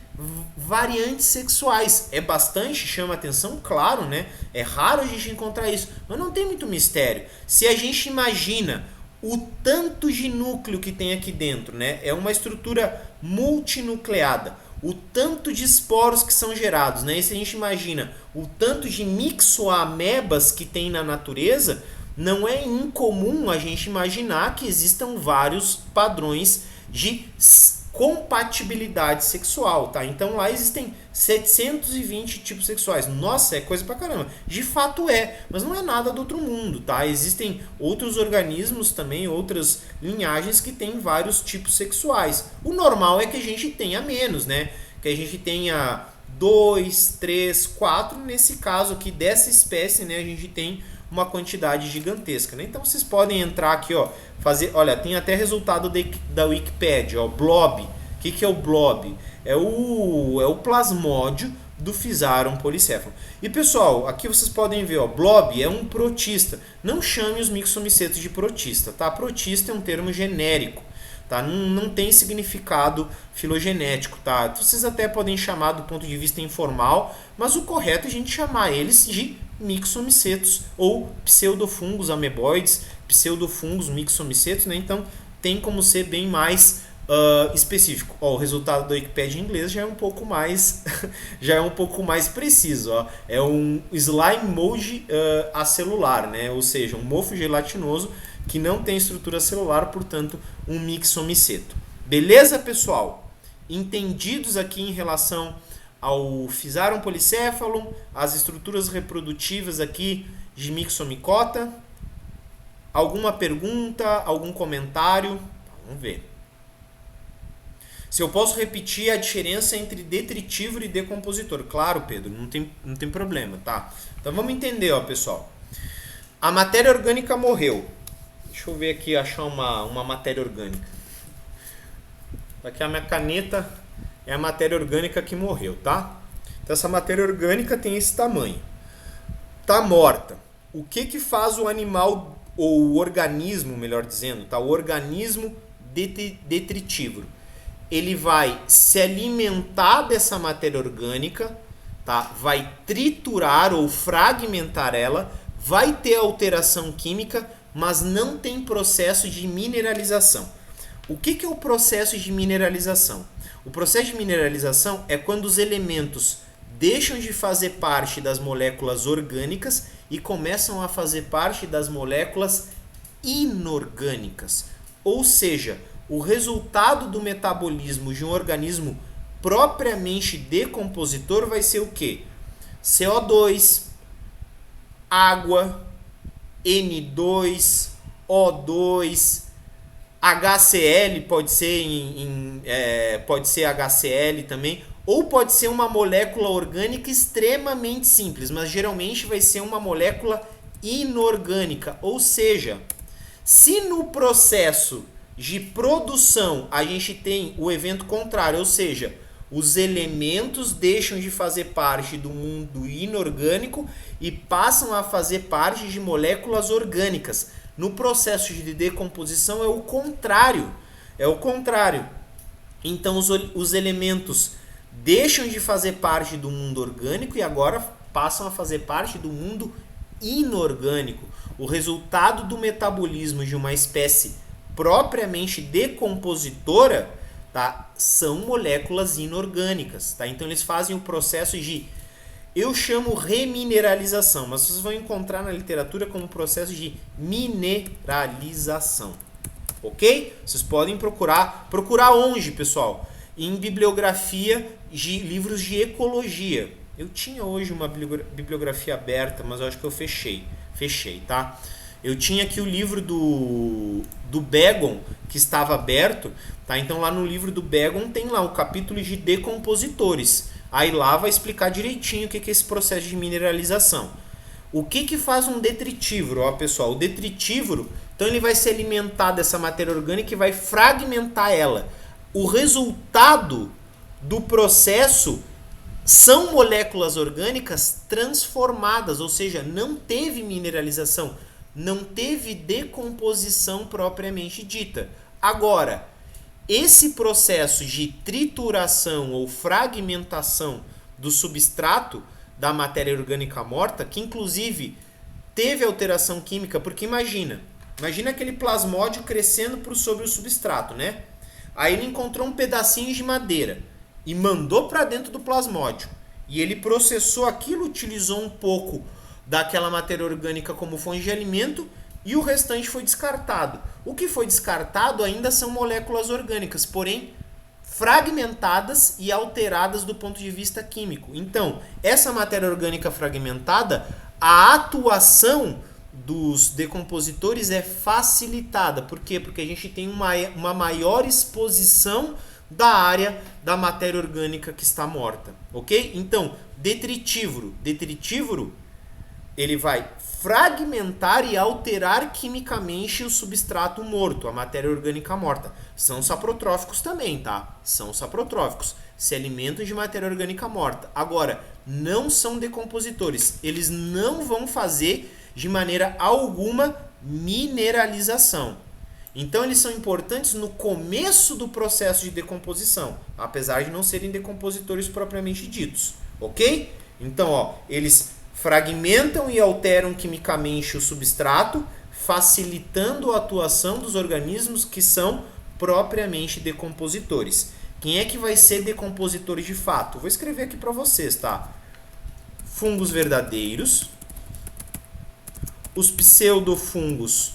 variantes sexuais. É bastante, chama atenção, claro, né? É raro a gente encontrar isso, mas não tem muito mistério. Se a gente imagina o tanto de núcleo que tem aqui dentro, né? É uma estrutura multinucleada. O tanto de esporos que são gerados, né? E se a gente imagina o tanto de mixoamebas que tem na natureza, não é incomum a gente imaginar que existam vários padrões de compatibilidade sexual, tá? Então lá existem 720 tipos sexuais. Nossa, é coisa pra caramba. De fato é, mas não é nada do outro mundo, tá? Existem outros organismos também, outras linhagens que têm vários tipos sexuais. O normal é que a gente tenha menos, né? Que a gente tenha 2, 3, 4. Nesse caso aqui dessa espécie, né, a gente tem uma quantidade gigantesca, né? Então vocês podem entrar aqui, fazer, olha, tem até resultado da Wikipedia, Blob. O que é o Blob? É o plasmódio do Physarum polycephalum. E pessoal, aqui vocês podem ver, Blob é um protista. Não chame os mixomicetos de protista, tá? Protista é um termo genérico, tá? Não tem significado filogenético, tá? Vocês até podem chamar do ponto de vista informal, mas o correto é a gente chamar eles de mixomicetos ou pseudofungos ameboides, pseudofungos mixomicetos, né? Então tem como ser bem mais específico. O resultado da Wikipedia em inglês já é um pouco mais já é um pouco mais preciso. É um slime mold acelular, né? Ou seja, um mofo gelatinoso que não tem estrutura celular, portanto, um mixomiceto. Beleza, pessoal? Entendidos aqui em relação ao Physarum polycephalum, as estruturas reprodutivas aqui de Mixomicota? Alguma pergunta, algum comentário? Vamos ver. Se eu posso repetir a diferença entre detritívorro e decompositor. Claro, Pedro, não tem problema, tá? Então vamos entender, pessoal. A matéria orgânica morreu. Deixa eu ver aqui, achar uma matéria orgânica. Aqui a minha caneta é a matéria orgânica que morreu, tá? Então essa matéria orgânica tem esse tamanho. tá morta. O que faz o animal, ou o organismo, melhor dizendo, tá? O organismo detritívoro. Ele vai se alimentar dessa matéria orgânica, tá? Vai triturar ou fragmentar ela, vai ter alteração química, mas não tem processo de mineralização. O que é o processo de mineralização? O processo de mineralização é quando os elementos deixam de fazer parte das moléculas orgânicas e começam a fazer parte das moléculas inorgânicas. Ou seja, o resultado do metabolismo de um organismo propriamente decompositor vai ser o quê? CO2, água, N2, O2, HCl, pode ser pode ser HCl também, ou pode ser uma molécula orgânica extremamente simples, mas geralmente vai ser uma molécula inorgânica. Ou seja, se no processo de produção a gente tem o evento contrário, ou seja, os elementos deixam de fazer parte do mundo inorgânico e passam a fazer parte de moléculas orgânicas. No processo de decomposição é o contrário. É o contrário. Então os elementos deixam de fazer parte do mundo orgânico e agora passam a fazer parte do mundo inorgânico. O resultado do metabolismo de uma espécie propriamente decompositora, tá, são moléculas inorgânicas. Tá? Então eles fazem o processo de... Eu chamo remineralização, mas vocês vão encontrar na literatura como processo de mineralização. Ok? Vocês podem procurar. Procurar onde, pessoal? Em bibliografia de livros de ecologia. Eu tinha hoje uma bibliografia aberta, mas eu acho que eu fechei. Fechei, tá? Eu tinha aqui o livro do Begon, que estava aberto. Tá? Então lá no livro do Begon tem lá o capítulo de decompositores. Aí lá vai explicar direitinho o que é esse processo de mineralização. O que faz um detritívoro? Ó, pessoal, o detritívoro, então ele vai se alimentar dessa matéria orgânica e vai fragmentar ela. O resultado do processo são moléculas orgânicas transformadas, ou seja, não teve mineralização, não teve decomposição propriamente dita. Agora, esse processo de trituração ou fragmentação do substrato da matéria orgânica morta, que inclusive teve alteração química, porque imagina aquele plasmódio crescendo sobre o substrato, né? Aí ele encontrou um pedacinho de madeira e mandou para dentro do plasmódio. E ele processou aquilo, utilizou um pouco daquela matéria orgânica como fonte de alimento e o restante foi descartado. O que foi descartado ainda são moléculas orgânicas, porém fragmentadas e alteradas do ponto de vista químico. Então, essa matéria orgânica fragmentada, a atuação dos decompositores é facilitada. Por quê? Porque a gente tem uma maior exposição da área da matéria orgânica que está morta. Ok? Então, detritívoro, ele vai fragmentar e alterar quimicamente o substrato morto, a matéria orgânica morta. São saprotróficos também, tá? São saprotróficos. Se alimentam de matéria orgânica morta. Agora, não são decompositores. Eles não vão fazer de maneira alguma mineralização. Então, eles são importantes no começo do processo de decomposição, apesar de não serem decompositores propriamente ditos. Ok? Então, ó, eles fragmentam e alteram quimicamente o substrato, facilitando a atuação dos organismos que são propriamente decompositores. Quem é que vai ser decompositor de fato? Vou escrever aqui para vocês, tá? Fungos verdadeiros, os pseudofungos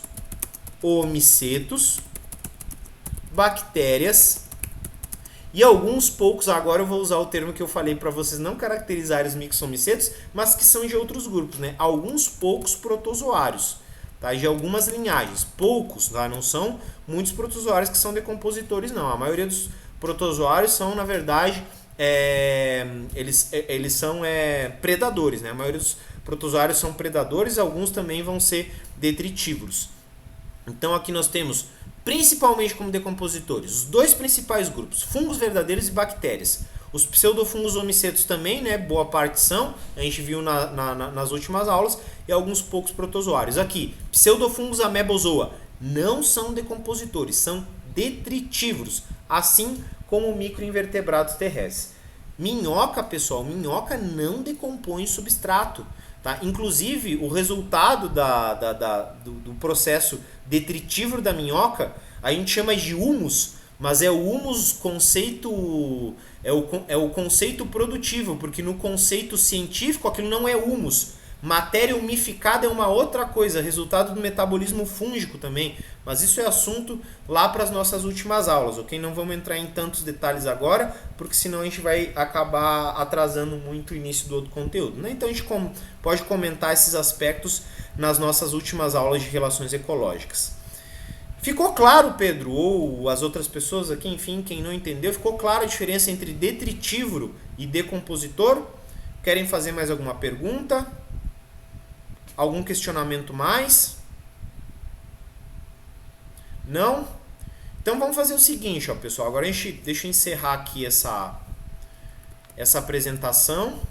ou micetos, bactérias e alguns poucos, agora eu vou usar o termo que eu falei para vocês não caracterizarem os mixomicetos, mas que são de outros grupos, né? Alguns poucos protozoários, tá? De algumas linhagens, poucos, tá? Não são muitos protozoários que são decompositores, não. A maioria dos protozoários são, na verdade, eles são predadores, né? A maioria dos protozoários são predadores, alguns também vão ser detritívoros. Então aqui nós temos principalmente como decompositores os dois principais grupos, fungos verdadeiros e bactérias. Os pseudofungos omicetos também, né? Boa parte são, a gente viu nas últimas aulas, e alguns poucos protozoários. Aqui, pseudofungos amebozoa não são decompositores, são detritívoros, assim como microinvertebrados terrestres. Minhoca, pessoal, minhoca não decompõe substrato. Tá? Inclusive, o resultado do processo detritívoro da minhoca, a gente chama de humus, mas é o humus conceito, é o conceito produtivo, porque no conceito científico aquilo não é humus. Matéria umificada é uma outra coisa, resultado do metabolismo fúngico também, mas isso é assunto lá para as nossas últimas aulas, ok? Não vamos entrar em tantos detalhes agora, porque senão a gente vai acabar atrasando muito o início do outro conteúdo, né? Então a gente pode comentar esses aspectos nas nossas últimas aulas de relações ecológicas. Ficou claro, Pedro, ou as outras pessoas aqui, enfim, quem não entendeu, ficou clara a diferença entre detritívoro e decompositor? Querem fazer mais alguma pergunta? Algum questionamento mais? Não? Então vamos fazer o seguinte, ó, pessoal. Agora deixa eu encerrar aqui essa apresentação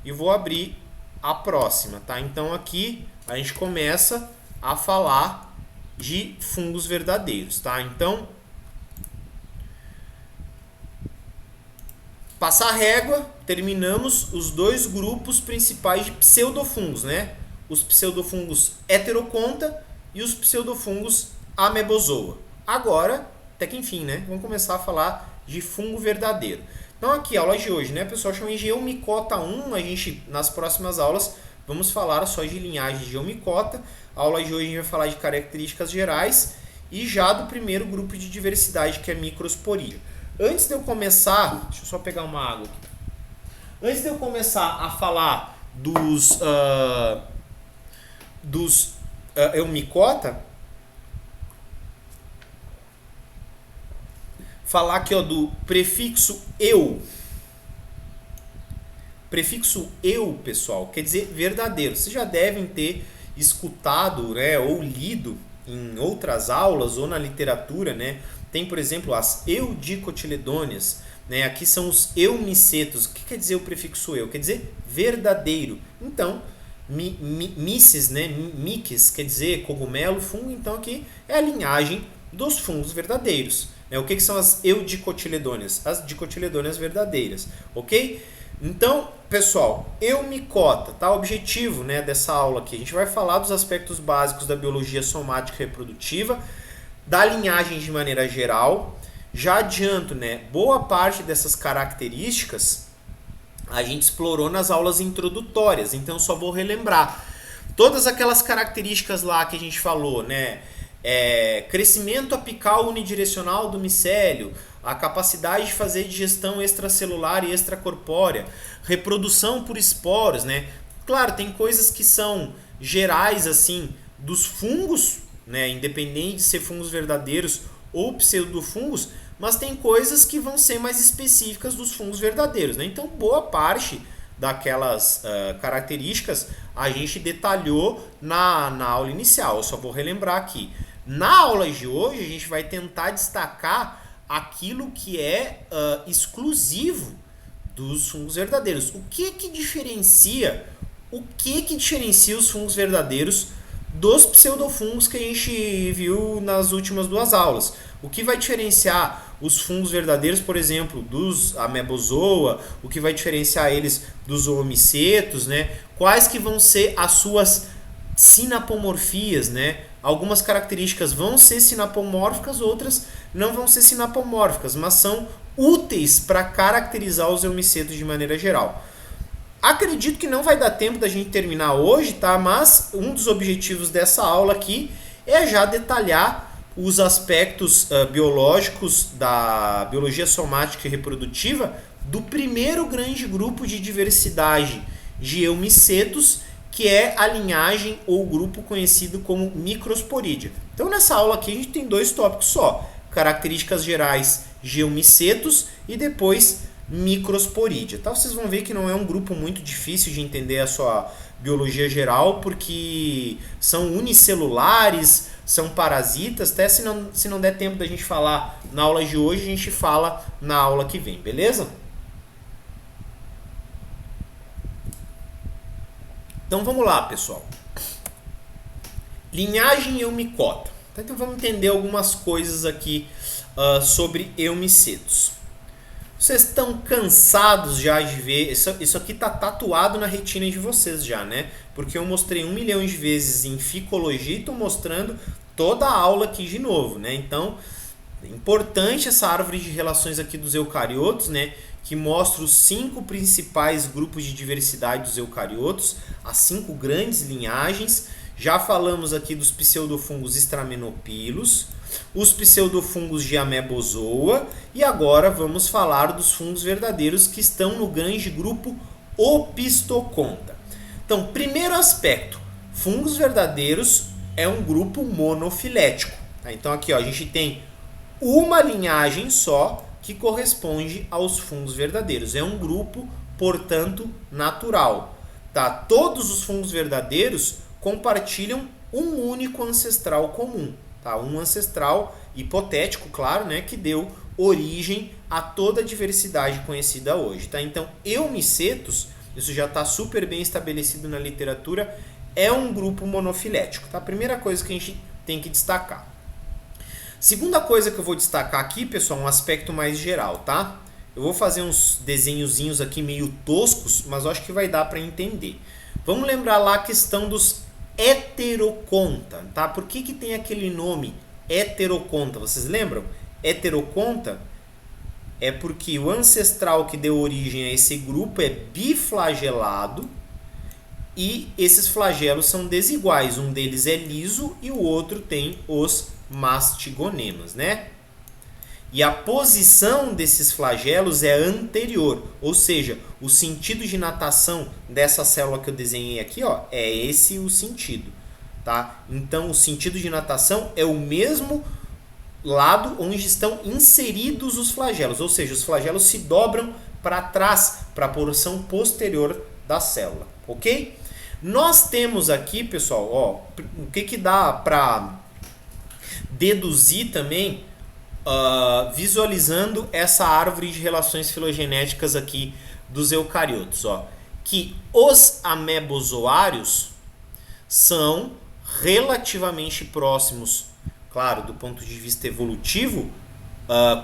e vou abrir a próxima, tá? Então aqui a gente começa a falar de fungos verdadeiros, tá? Então, passar a régua, terminamos os dois grupos principais de pseudofungos, né? Os pseudofungos heteroconta e os pseudofungos amebozoa. Agora, até que enfim, né? Vamos começar a falar de fungo verdadeiro. Então aqui, a aula de hoje, né, pessoal, chama de Eumicota 1. A gente, nas próximas aulas, vamos falar só de linhagem de Eumicota. A aula de hoje a gente vai falar de características gerais e já do primeiro grupo de diversidade, que é Microsporídea. Antes de eu começar, deixa eu só pegar uma água aqui. Antes de eu começar a falar dos Eumicota, falar aqui, ó, do prefixo eu. Prefixo eu, pessoal, quer dizer verdadeiro. Vocês já devem ter escutado, né, ou lido em outras aulas ou na literatura, né? Tem, por exemplo, as eudicotiledôneas, né? Aqui são os eumicetos. O que quer dizer o prefixo eu? Quer dizer verdadeiro. Então, mices, né? Mices quer dizer cogumelo, fungo. Então, aqui é a linhagem dos fungos verdadeiros. Né? O que são as eudicotiledôneas? As dicotiledôneas verdadeiras, ok? Então, pessoal, Eumicota, tá? O objetivo, né, dessa aula aqui, a gente vai falar dos aspectos básicos da biologia somática e reprodutiva, da linhagem de maneira geral. Já adianto, né, boa parte dessas características a gente explorou nas aulas introdutórias, então só vou relembrar. Todas aquelas características lá que a gente falou, né, crescimento apical unidirecional do micélio, a capacidade de fazer digestão extracelular e extracorpórea, reprodução por esporos, né? Claro, tem coisas que são gerais, assim, dos fungos, né? Independente de ser fungos verdadeiros ou pseudofungos, mas tem coisas que vão ser mais específicas dos fungos verdadeiros, né? Então, boa parte daquelas características a gente detalhou na aula inicial. Eu só vou relembrar aqui. Na aula de hoje, a gente vai tentar destacar aquilo que é exclusivo dos fungos verdadeiros. O que diferencia os fungos verdadeiros dos pseudofungos que a gente viu nas últimas duas aulas? O que vai diferenciar os fungos verdadeiros, por exemplo, dos amebozoa? O que vai diferenciar eles dos oomicetos, né? Quais que vão ser as suas sinapomorfias, né? Algumas características vão ser sinapomórficas, outras não vão ser sinapomórficas, mas são úteis para caracterizar os eumicetos de maneira geral. Acredito que não vai dar tempo da gente terminar hoje, tá? Mas um dos objetivos dessa aula aqui é já detalhar os aspectos biológicos da biologia somática e reprodutiva do primeiro grande grupo de diversidade de eumicetos, que é a linhagem ou grupo conhecido como Microsporídea. Então, nessa aula aqui, a gente tem dois tópicos só: características gerais de eumicetos e depois Microsporídea. Tá? Vocês vão ver que não é um grupo muito difícil de entender a sua biologia geral, porque são unicelulares, são parasitas. Até se não der tempo da gente falar na aula de hoje, a gente fala na aula que vem, beleza? Então vamos lá, pessoal. Linhagem eumicota. Então vamos entender algumas coisas aqui sobre eumicetos. Vocês estão cansados já de ver? Isso aqui está tatuado na retina de vocês já, né? Porque eu mostrei 1 milhão de vezes em ficologia e estou mostrando toda a aula aqui de novo, né? Então, é importante essa árvore de relações aqui dos eucariotos, né? Que mostra os 5 principais grupos de diversidade dos eucariotos, as 5 grandes linhagens. Já falamos aqui dos pseudofungos Stramenopilos, os pseudofungos de Amebozoa, e agora vamos falar dos fungos verdadeiros que estão no grande grupo Opisthoconta. Então, primeiro aspecto, fungos verdadeiros é um grupo monofilético. Tá? Então aqui ó, a gente tem uma linhagem só que corresponde aos fungos verdadeiros. É um grupo, portanto, natural. Tá? Todos os fungos verdadeiros compartilham um único ancestral comum. Tá? Um ancestral hipotético, claro, né, que deu origem a toda a diversidade conhecida hoje. Tá? Então, eumicetos, isso já está super bem estabelecido na literatura, é um grupo monofilético. Tá? A primeira coisa que a gente tem que destacar. Segunda coisa que eu vou destacar aqui, pessoal, um aspecto mais geral, tá? Eu vou fazer uns desenhozinhos aqui meio toscos, mas eu acho que vai dar para entender. Vamos lembrar lá a questão dos heteroconta, tá? Por que tem aquele nome heteroconta? Vocês lembram? Heteroconta é porque o ancestral que deu origem a esse grupo é biflagelado e esses flagelos são desiguais. Um deles é liso e o outro tem os mastigonemas, né? E a posição desses flagelos é anterior, ou seja, o sentido de natação dessa célula que eu desenhei aqui, ó, é esse o sentido, tá? Então, o sentido de natação é o mesmo lado onde estão inseridos os flagelos, ou seja, os flagelos se dobram para trás, para a porção posterior da célula, ok? Nós temos aqui, pessoal, ó, o que dá para deduzir também, visualizando essa árvore de relações filogenéticas aqui dos eucariotos, ó, que os amebozoários são relativamente próximos, claro, do ponto de vista evolutivo,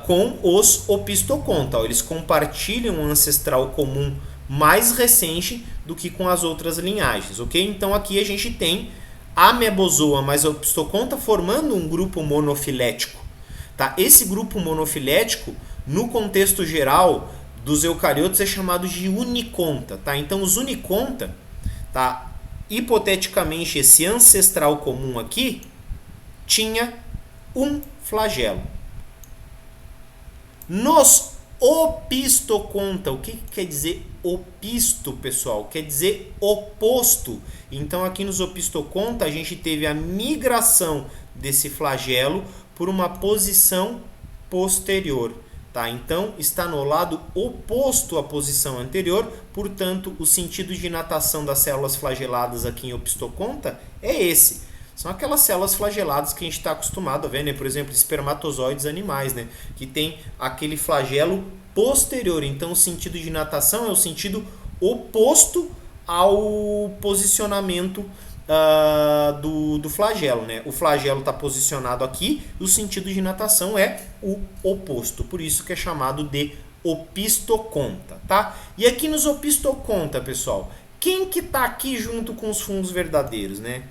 com os Opisthoconta. Eles compartilham um ancestral comum mais recente do que com as outras linhagens, ok? Então aqui a gente tem a Amebozoa mais a Opisthoconta formando um grupo monofilético. Tá? Esse grupo monofilético, no contexto geral dos eucariotos, é chamado de uniconta. Tá? Então, os uniconta, tá? Hipoteticamente, esse ancestral comum aqui tinha um flagelo. Nos Opisthoconta, o que quer dizer opisto, pessoal? Quer dizer oposto. Então, aqui nos Opisthoconta, a gente teve a migração desse flagelo por uma posição posterior, tá? Então, está no lado oposto à posição anterior, portanto, o sentido de natação das células flageladas aqui em Opisthoconta é esse. São aquelas células flageladas que a gente está acostumado a ver, né? Por exemplo, espermatozoides animais, né? Que tem aquele flagelo posterior. Então, o sentido de natação é o sentido oposto ao posicionamento do flagelo, né? O flagelo está posicionado aqui, o sentido de natação é o oposto, por isso que é chamado de Opisthoconta, tá? E aqui nos Opisthoconta, pessoal, quem que está aqui junto com os fungos verdadeiros, né?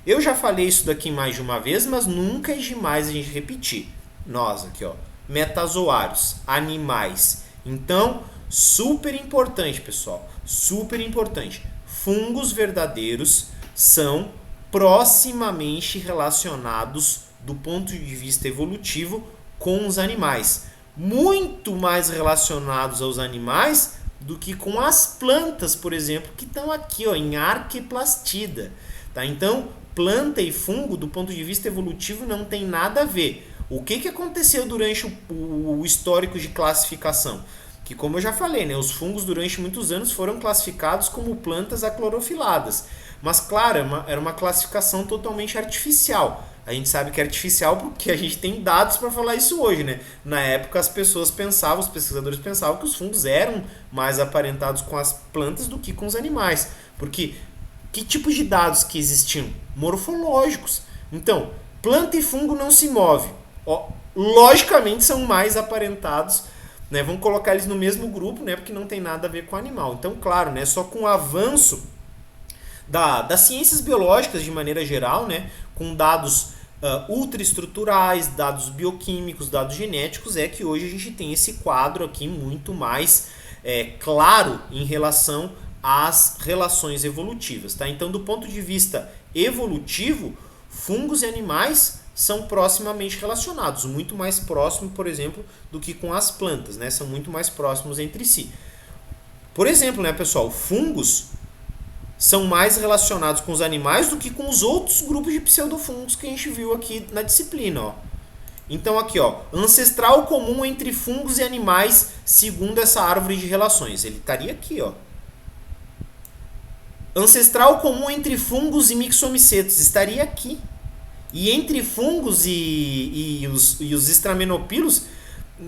Eu já falei isso daqui mais de uma vez, mas nunca é demais a gente repetir. Nós aqui, ó, metazoários, animais. Então, super importante, pessoal, super importante. Fungos verdadeiros são proximamente relacionados do ponto de vista evolutivo com os animais. Muito mais relacionados aos animais do que com as plantas, por exemplo, que estão aqui, ó, em Arqueplastida. Tá? Então, planta e fungo, do ponto de vista evolutivo, não tem nada a ver. O que aconteceu durante o histórico de classificação? que, como eu já falei, né, os fungos durante muitos anos foram classificados como plantas aclorofiladas. Mas, claro, era uma classificação totalmente artificial. A gente sabe que é artificial porque a gente tem dados para falar isso hoje, né? Na época as pessoas pensavam, os pesquisadores pensavam que os fungos eram mais aparentados com as plantas do que com os animais. Porque que tipos de dados que existiam? Morfológicos. Então, planta e fungo não se movem. Logicamente são mais aparentados, né? Vamos colocar eles no mesmo grupo, né? Porque não tem nada a ver com o animal. Então, claro, né? Só com o avanço das ciências biológicas de maneira geral, né? Com dados ultraestruturais, dados bioquímicos, dados genéticos, é que hoje a gente tem esse quadro aqui muito mais claro em relação às relações evolutivas. Tá? Então, do ponto de vista evolutivo, fungos e animais são proximamente relacionados, muito mais próximos, por exemplo, do que com as plantas, né? São muito mais próximos entre si. Por exemplo, né, pessoal, fungos são mais relacionados com os animais do que com os outros grupos de pseudofungos que a gente viu aqui na disciplina. Ó. Então aqui, ó, ancestral comum entre fungos e animais segundo essa árvore de relações. Ele estaria aqui, ó. Ancestral comum entre fungos e mixomicetos estaria aqui. E entre fungos e os estramenopilos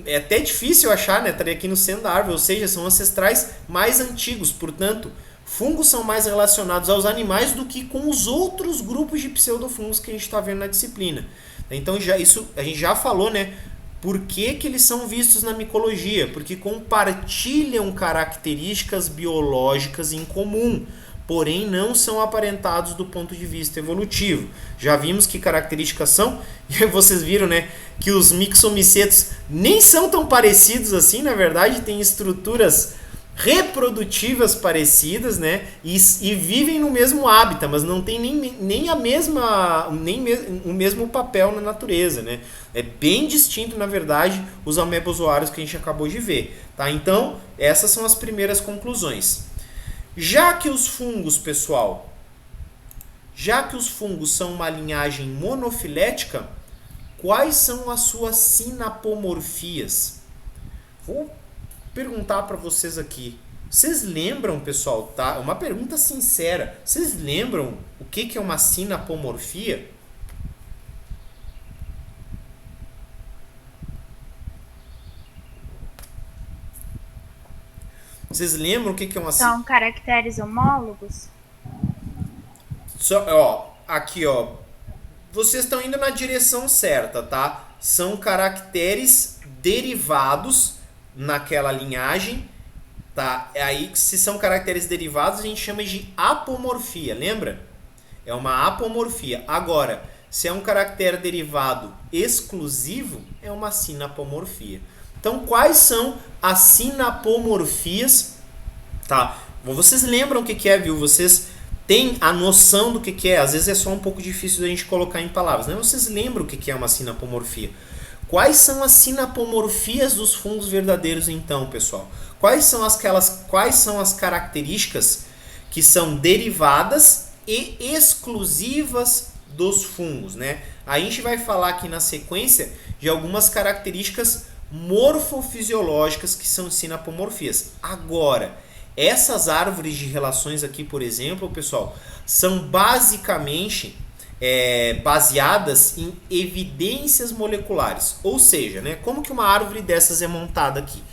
é até difícil achar, né? Estaria aqui no centro da árvore, ou seja, são ancestrais mais antigos, portanto, fungos são mais relacionados aos animais do que com os outros grupos de pseudofungos que a gente está vendo na disciplina. Então isso a gente já falou, né? Por que eles são vistos na micologia? Porque compartilham características biológicas em comum, porém não são aparentados do ponto de vista evolutivo. Já vimos que características são, e vocês viram, né, que os mixomicetos nem são tão parecidos assim, na verdade tem estruturas reprodutivas parecidas, né, e vivem no mesmo hábitat, mas não tem nem o mesmo papel na natureza, né. É bem distinto, na verdade, os amebozoários que a gente acabou de ver, tá? Então, essas são as primeiras conclusões. Já que os fungos, pessoal, são uma linhagem monofilética, quais são as suas sinapomorfias? Vou perguntar para vocês aqui. Vocês lembram, pessoal, tá? Uma pergunta sincera. Vocês lembram o que é uma sinapomorfia? Vocês lembram o que é uma... São caracteres homólogos? Aqui, ó. Vocês estão indo na direção certa, tá? São caracteres derivados naquela linhagem, tá? Aí, se são caracteres derivados, a gente chama de apomorfia, lembra? É uma apomorfia. Agora, se é um caractere derivado exclusivo, é uma sinapomorfia. Então, quais são as sinapomorfias? Tá? Vocês lembram o que é, viu? Vocês têm a noção do que é. Às vezes é só um pouco difícil da gente colocar em palavras, né? Vocês lembram o que é uma sinapomorfia? Quais são as sinapomorfias dos fungos verdadeiros, então, pessoal? Quais são as características que são derivadas e exclusivas dos fungos, né? A gente vai falar aqui na sequência de algumas características morfofisiológicas que são sinapomorfias. Agora, essas árvores de relações aqui, por exemplo, pessoal, são basicamente baseadas em evidências moleculares. Ou seja, né, como que uma árvore dessas é montada aqui?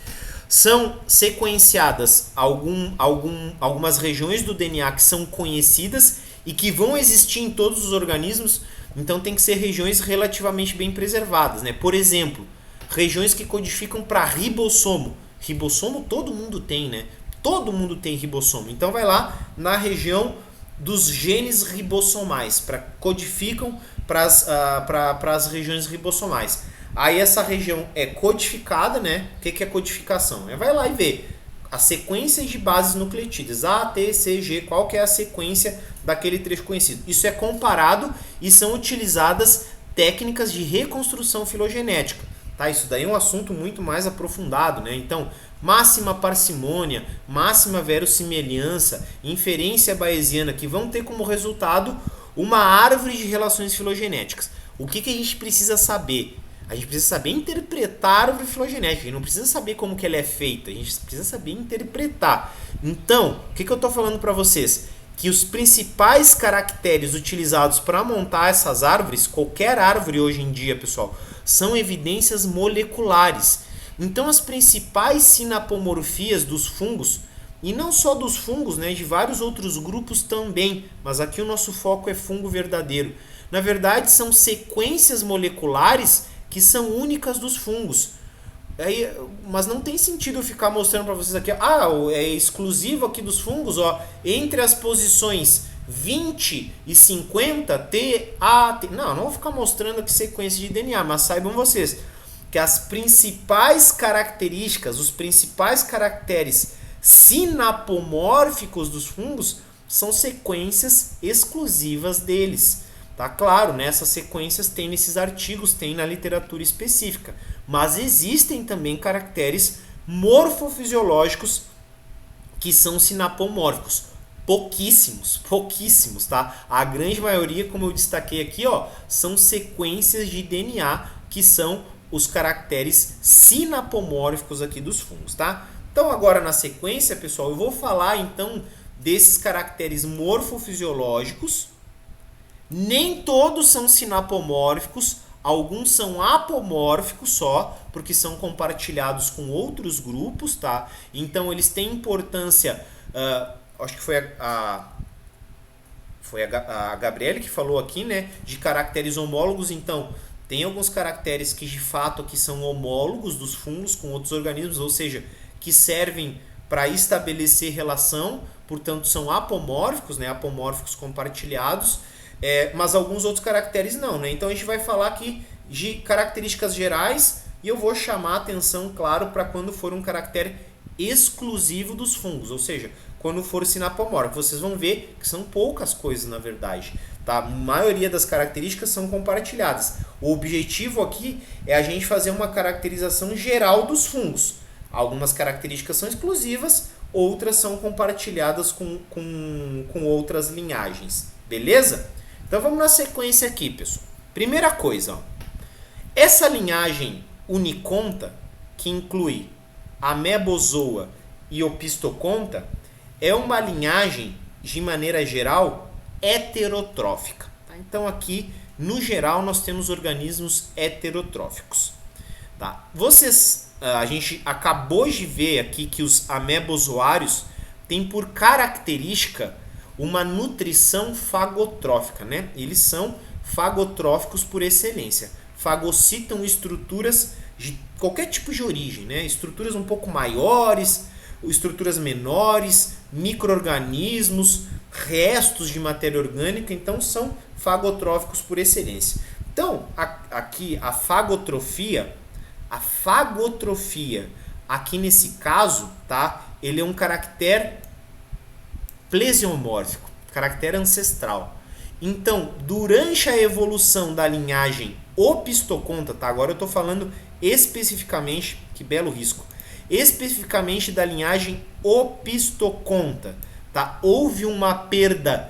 São sequenciadas algumas regiões do DNA que são conhecidas e que vão existir em todos os organismos, então tem que ser regiões relativamente bem preservadas, né? Por exemplo, regiões que codificam para ribossomo. Ribossomo todo mundo tem, né? Todo mundo tem ribossomo. Então vai lá na região dos genes ribossomais, codificam para as regiões ribossomais. Aí essa região é codificada, né? O que é codificação? Vai lá e vê a sequência de bases nucleotídeas, A, T, C, G, qual que é a sequência daquele trecho conhecido. Isso é comparado e são utilizadas técnicas de reconstrução filogenética. Tá? Isso daí é um assunto muito mais aprofundado, né? Então, máxima parcimônia, máxima verossimilhança, inferência bayesiana, que vão ter como resultado uma árvore de relações filogenéticas. O que a gente precisa saber? A gente precisa saber interpretar a árvore filogenética. A gente não precisa saber como que ela é feita. A gente precisa saber interpretar. Então, o que eu estou falando para vocês? Que os principais caracteres utilizados para montar essas árvores, qualquer árvore hoje em dia, pessoal, são evidências moleculares. Então, as principais sinapomorfias dos fungos, e não só dos fungos, né, de vários outros grupos também, mas aqui o nosso foco é fungo verdadeiro. Na verdade, são sequências moleculares que são únicas dos fungos. Mas não tem sentido eu ficar mostrando para vocês aqui, é exclusivo aqui dos fungos, ó, entre as posições 20 e 50, T, A, T. Não vou ficar mostrando aqui sequência de DNA, mas saibam vocês que as principais características, os principais caracteres sinapomórficos dos fungos são sequências exclusivas deles. Tá claro, né? Essas sequências tem nesses artigos, tem na literatura específica. Mas existem também caracteres morfofisiológicos que são sinapomórficos. Pouquíssimos, tá? A grande maioria, como eu destaquei aqui, ó, são sequências de DNA que são os caracteres sinapomórficos aqui dos fungos, tá? Então agora na sequência, pessoal, eu vou falar então desses caracteres morfofisiológicos. Nem todos são sinapomórficos, alguns são apomórficos só, porque são compartilhados com outros grupos, tá? Então eles têm importância, acho que foi a Gabriele que falou aqui, né, de caracteres homólogos. Então tem alguns caracteres que de fato aqui são homólogos dos fungos com outros organismos, ou seja, que servem para estabelecer relação, portanto são apomórficos, né, apomórficos compartilhados. Mas alguns outros caracteres não, né? Então a gente vai falar aqui de características gerais e eu vou chamar a atenção, claro, para quando for um caractere exclusivo dos fungos, ou seja, quando for sinapomórfico. Vocês vão ver que são poucas coisas, na verdade, tá? A maioria das características são compartilhadas. O objetivo aqui é a gente fazer uma caracterização geral dos fungos. Algumas características são exclusivas, outras são compartilhadas com outras linhagens, beleza? Então vamos na sequência aqui, pessoal. Primeira coisa, ó, essa linhagem Uniconta, que inclui Amebozoa e Opisthoconta, é uma linhagem, de maneira geral, heterotrófica. Tá? Então aqui, no geral, nós temos organismos heterotróficos. Tá? A gente acabou de ver aqui que os amebozoários têm por característica uma nutrição fagotrófica, né? Eles são fagotróficos por excelência. Fagocitam estruturas de qualquer tipo de origem, né? Estruturas um pouco maiores, estruturas menores, micro-organismos, restos de matéria orgânica, então são fagotróficos por excelência. Então, aqui a fagotrofia, aqui nesse caso, tá? Ele é um caractere plesiomórfico, caractere ancestral. Então, durante a evolução da linhagem Opisthoconta, tá? Agora eu estou falando especificamente, que belo risco, especificamente da linhagem Opisthoconta, tá? Houve uma perda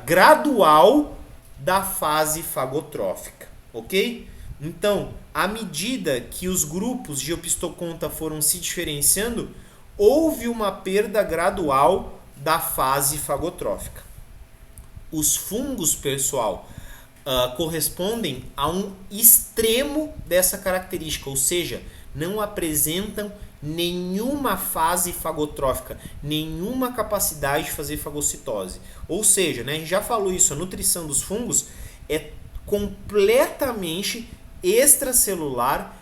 gradual da fase fagotrófica, ok? Então, à medida que os grupos de Opisthoconta foram se diferenciando, houve uma perda gradual da fase fagotrófica. Os fungos, pessoal, correspondem a um extremo dessa característica, ou seja, não apresentam nenhuma fase fagotrófica, nenhuma capacidade de fazer fagocitose. Ou seja, né, a gente já falou isso, a nutrição dos fungos é completamente extracelular,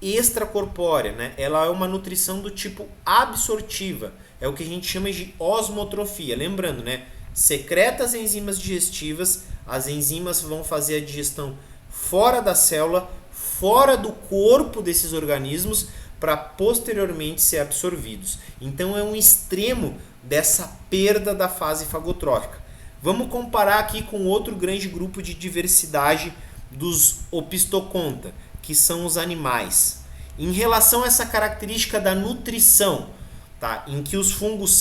extracorpórea, né? Ela é uma nutrição do tipo absortiva, é o que a gente chama de osmotrofia. Lembrando, né? Secreta as enzimas digestivas, as enzimas vão fazer a digestão fora da célula, fora do corpo desses organismos, para posteriormente ser absorvidos. Então é um extremo dessa perda da fase fagotrófica. Vamos comparar aqui com outro grande grupo de diversidade dos Opisthoconta, que são os animais. Em relação a essa característica da nutrição, tá? Em que os fungos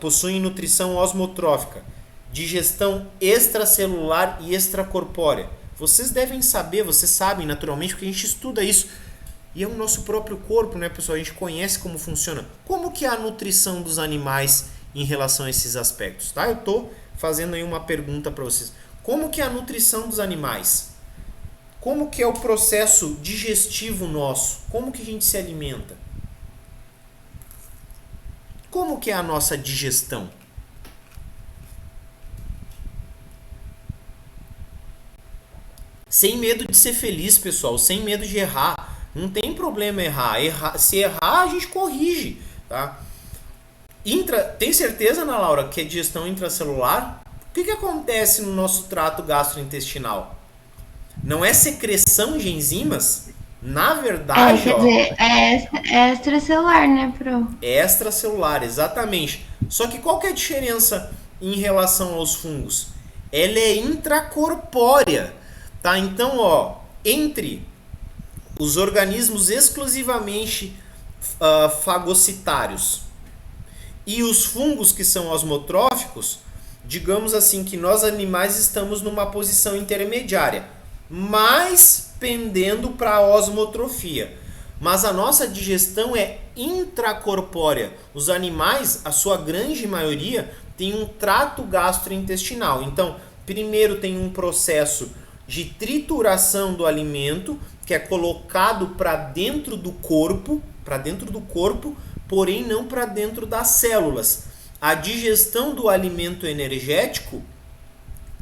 possuem nutrição osmotrófica, digestão extracelular e extracorpórea, Vocês devem saber, vocês sabem naturalmente, porque a gente estuda isso. E é o nosso próprio corpo, né, pessoal? A gente conhece como funciona. Como que é a nutrição dos animais em relação a esses aspectos, tá? Eu tô fazendo aí uma pergunta para vocês. Como que é a nutrição dos animais? Como que é o processo digestivo nosso? Como que a gente se alimenta? Como que é a nossa digestão? Sem medo de ser feliz, pessoal, sem medo de errar. Não tem problema errar. Se errar, a gente corrige, tá? Tem certeza, Ana Laura, que é digestão intracelular? O que acontece no nosso trato gastrointestinal? Não é secreção de enzimas? Na verdade, quer dizer, é extracelular, né, Pro? é extracelular, exatamente. Só que qual que é a diferença em relação aos fungos? Ela é intracorpórea, tá? Então, entre os organismos exclusivamente fagocitários e os fungos que são osmotróficos, digamos assim que nós animais estamos numa posição intermediária, mais pendendo para a osmotrofia. Mas a nossa digestão é intracorpórea. Os animais, a sua grande maioria, tem um trato gastrointestinal. Então, primeiro tem um processo de trituração do alimento, que é colocado para dentro do corpo, porém não para dentro das células. A digestão do alimento energético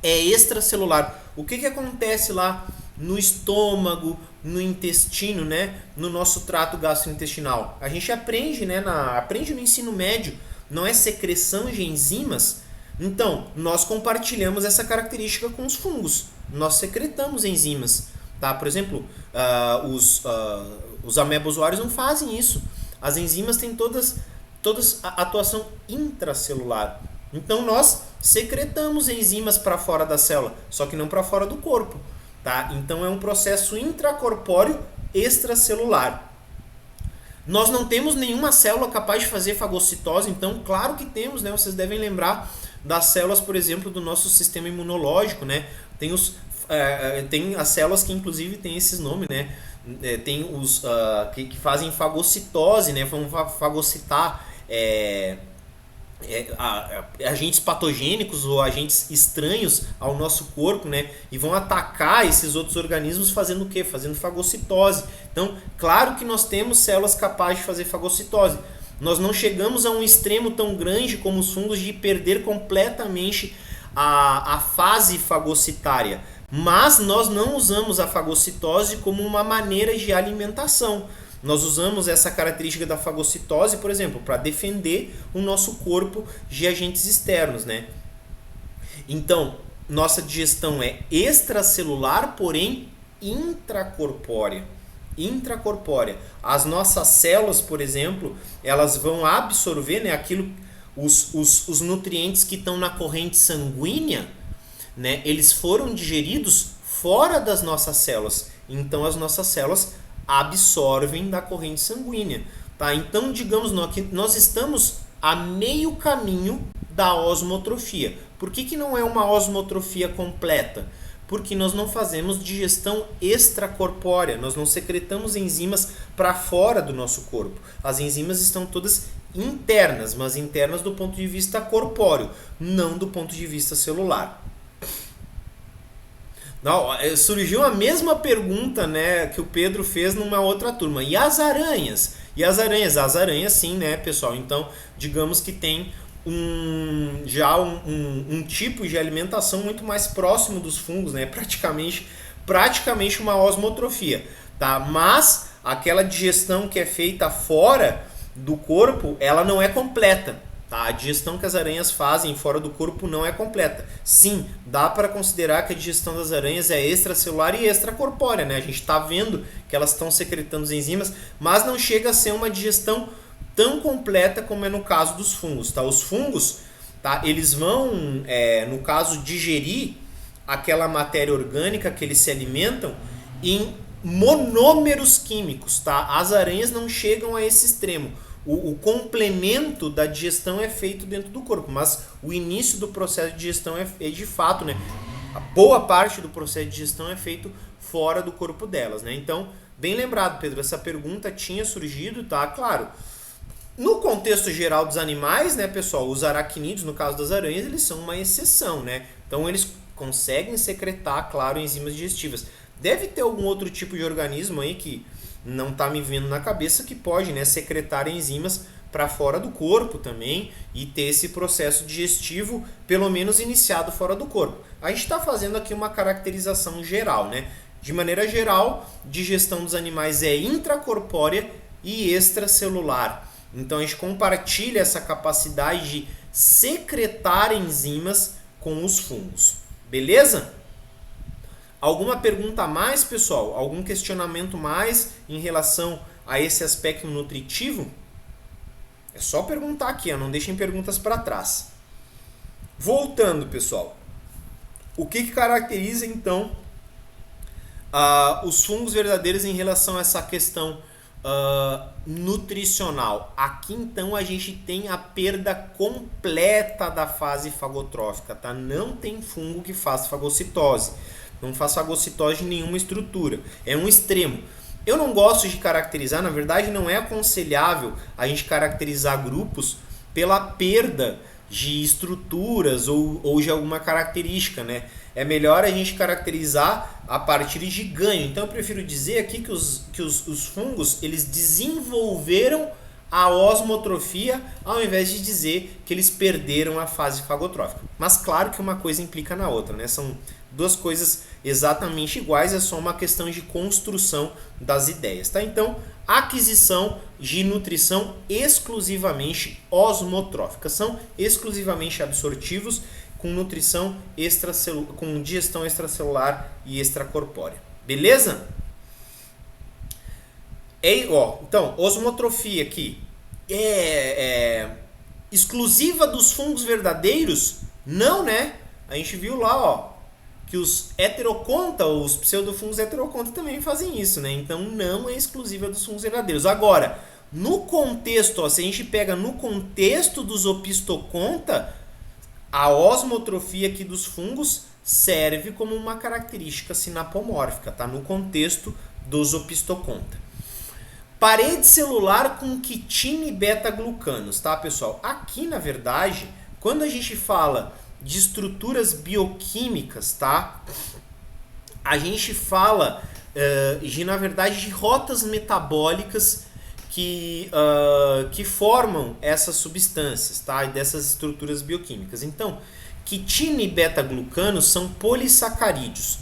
é extracelular. O que acontece lá no estômago, no intestino, né? No nosso trato gastrointestinal? A gente aprende, né? Aprende no ensino médio, não é secreção de enzimas? Então, nós compartilhamos essa característica com os fungos. Nós secretamos enzimas, tá? Por exemplo, os amebozoários não fazem isso. As enzimas têm todas a atuação intracelular. Então, nós secretamos enzimas para fora da célula, só que não para fora do corpo, tá? Então, é um processo intracorpóreo extracelular. Nós não temos nenhuma célula capaz de fazer fagocitose, então, claro que temos, né? Vocês devem lembrar das células, por exemplo, do nosso sistema imunológico, né? Tem as células que, inclusive, tem esses nomes, né? Tem os que fazem fagocitose, né? Vão fagocitar agentes patogênicos ou agentes estranhos ao nosso corpo, né? E vão atacar esses outros organismos fazendo o quê? Fazendo fagocitose. Então, claro que nós temos células capazes de fazer fagocitose. Nós não chegamos a um extremo tão grande como os fungos de perder completamente a fase fagocitária. Mas nós não usamos a fagocitose como uma maneira de alimentação. Nós usamos essa característica da fagocitose, por exemplo, para defender o nosso corpo de agentes externos, né? Então, nossa digestão é extracelular, porém intracorpórea. As nossas células, por exemplo, elas vão absorver, né, os nutrientes que estão na corrente sanguínea, né, eles foram digeridos fora das nossas células. Então, as nossas células absorvem da corrente sanguínea, tá? Então, digamos que nós estamos a meio caminho da osmotrofia. Por que não é uma osmotrofia completa? Porque nós não fazemos digestão extracorpórea, nós não secretamos enzimas para fora do nosso corpo. As enzimas estão todas internas, mas internas do ponto de vista corpóreo, não do ponto de vista celular. Não, surgiu a mesma pergunta, né, que o Pedro fez numa outra turma. E as aranhas? As aranhas sim, né, pessoal? Então, digamos que tem um tipo de alimentação muito mais próximo dos fungos, né? Praticamente uma osmotrofia, tá? Mas aquela digestão que é feita fora do corpo, ela não é completa, tá? A digestão que as aranhas fazem fora do corpo não é completa. Sim, dá para considerar que a digestão das aranhas é extracelular e extracorpórea, né? A gente está vendo que elas estão secretando as enzimas, mas não chega a ser uma digestão tão completa como é no caso dos fungos, tá? Os fungos, tá? Eles vão, no caso, digerir aquela matéria orgânica que eles se alimentam em monômeros químicos, tá? As aranhas não chegam a esse extremo. O complemento da digestão é feito dentro do corpo, mas o início do processo de digestão é de fato, né, A boa parte do processo de digestão é feito fora do corpo delas, né? Então, bem lembrado, Pedro, essa pergunta tinha surgido, tá? Claro, no contexto geral dos animais, né, pessoal, os aracnídeos, no caso das aranhas, eles são uma exceção, né? Então, eles conseguem secretar, claro, enzimas digestivas. Deve ter algum outro tipo de organismo aí que não está me vindo na cabeça que pode, né, secretar enzimas para fora do corpo também e ter esse processo digestivo pelo menos iniciado fora do corpo. A gente está fazendo aqui uma caracterização geral, né? De maneira geral, digestão dos animais é intracorpórea e extracelular. Então a gente compartilha essa capacidade de secretar enzimas com os fungos. Beleza? Alguma pergunta a mais, pessoal? Algum questionamento mais em relação a esse aspecto nutritivo? É só perguntar aqui, ó, não deixem perguntas para trás. Voltando, pessoal. O que caracteriza, então, os fungos verdadeiros em relação a essa questão nutricional? Aqui, então, a gente tem a perda completa da fase fagotrófica, tá? Não tem fungo que faz fagocitose. Não faz fagocitose de nenhuma estrutura. É um extremo. Eu não gosto de caracterizar, na verdade não é aconselhável a gente caracterizar grupos pela perda de estruturas ou de alguma característica, né? É melhor a gente caracterizar a partir de ganho. Então eu prefiro dizer aqui que os fungos eles desenvolveram a osmotrofia ao invés de dizer que eles perderam a fase fagotrófica. Mas claro que uma coisa implica na outra, né? São duas coisas exatamente iguais, é só uma questão de construção das ideias, tá? Então, aquisição de nutrição exclusivamente osmotrófica, são exclusivamente absortivos com nutrição com digestão extracelular e extracorpórea. Beleza? Então, osmotrofia aqui é exclusiva dos fungos verdadeiros? Não, né? A gente viu lá, ó, que os heteroconta, os pseudofungos heteroconta também fazem isso, né? Então não é exclusiva dos fungos verdadeiros. Agora, no contexto, ó, se a gente pega no contexto dos opistoconta, a osmotrofia aqui dos fungos serve como uma característica sinapomórfica, tá? No contexto dos opistoconta. Parede celular com quitina e beta-glucanos, tá, pessoal? Aqui, na verdade, quando a gente fala de estruturas bioquímicas, tá? A gente fala na verdade, de rotas metabólicas que formam essas substâncias, tá? E dessas estruturas bioquímicas. Então, quitina e beta-glucanos são polissacarídeos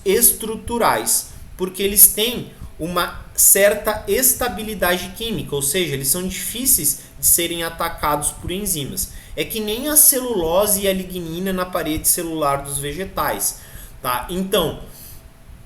estruturais, porque eles têm uma certa estabilidade química, ou seja, eles são difíceis de serem atacados por enzimas. É que nem a celulose e a lignina na parede celular dos vegetais, tá? Então,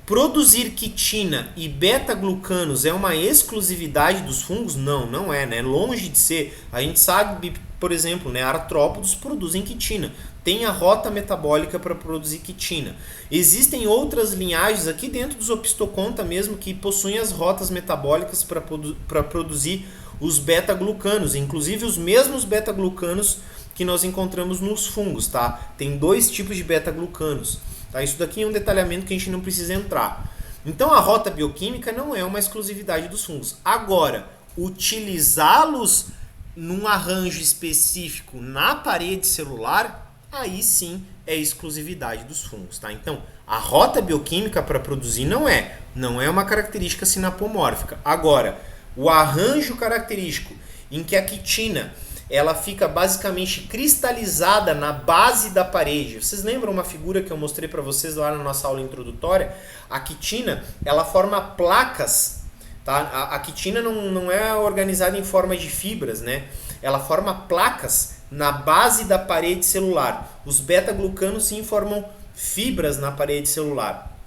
produzir quitina e beta-glucanos é uma exclusividade dos fungos? Não, não é, né? Longe de ser. A gente sabe, por exemplo, né, artrópodos produzem quitina. Tem a rota metabólica para produzir quitina. Existem outras linhagens aqui dentro dos opistoconta mesmo que possuem as rotas metabólicas para produzir os beta-glucanos, inclusive os mesmos beta-glucanos que nós encontramos nos fungos, tá? Tem dois tipos de beta-glucanos, tá? Isso daqui é um detalhamento que a gente não precisa entrar. Então a rota bioquímica não é uma exclusividade dos fungos. Agora, utilizá-los num arranjo específico na parede celular, aí sim é exclusividade dos fungos, tá? Então, a rota bioquímica para produzir não é uma característica sinapomórfica. Agora, o arranjo característico em que a quitina ela fica basicamente cristalizada na base da parede. Vocês lembram uma figura que eu mostrei para vocês lá na nossa aula introdutória? A quitina, ela forma placas, tá? A quitina não é organizada em forma de fibras, né? Ela forma placas na base da parede celular. Os beta-glucanos sim formam fibras na parede celular.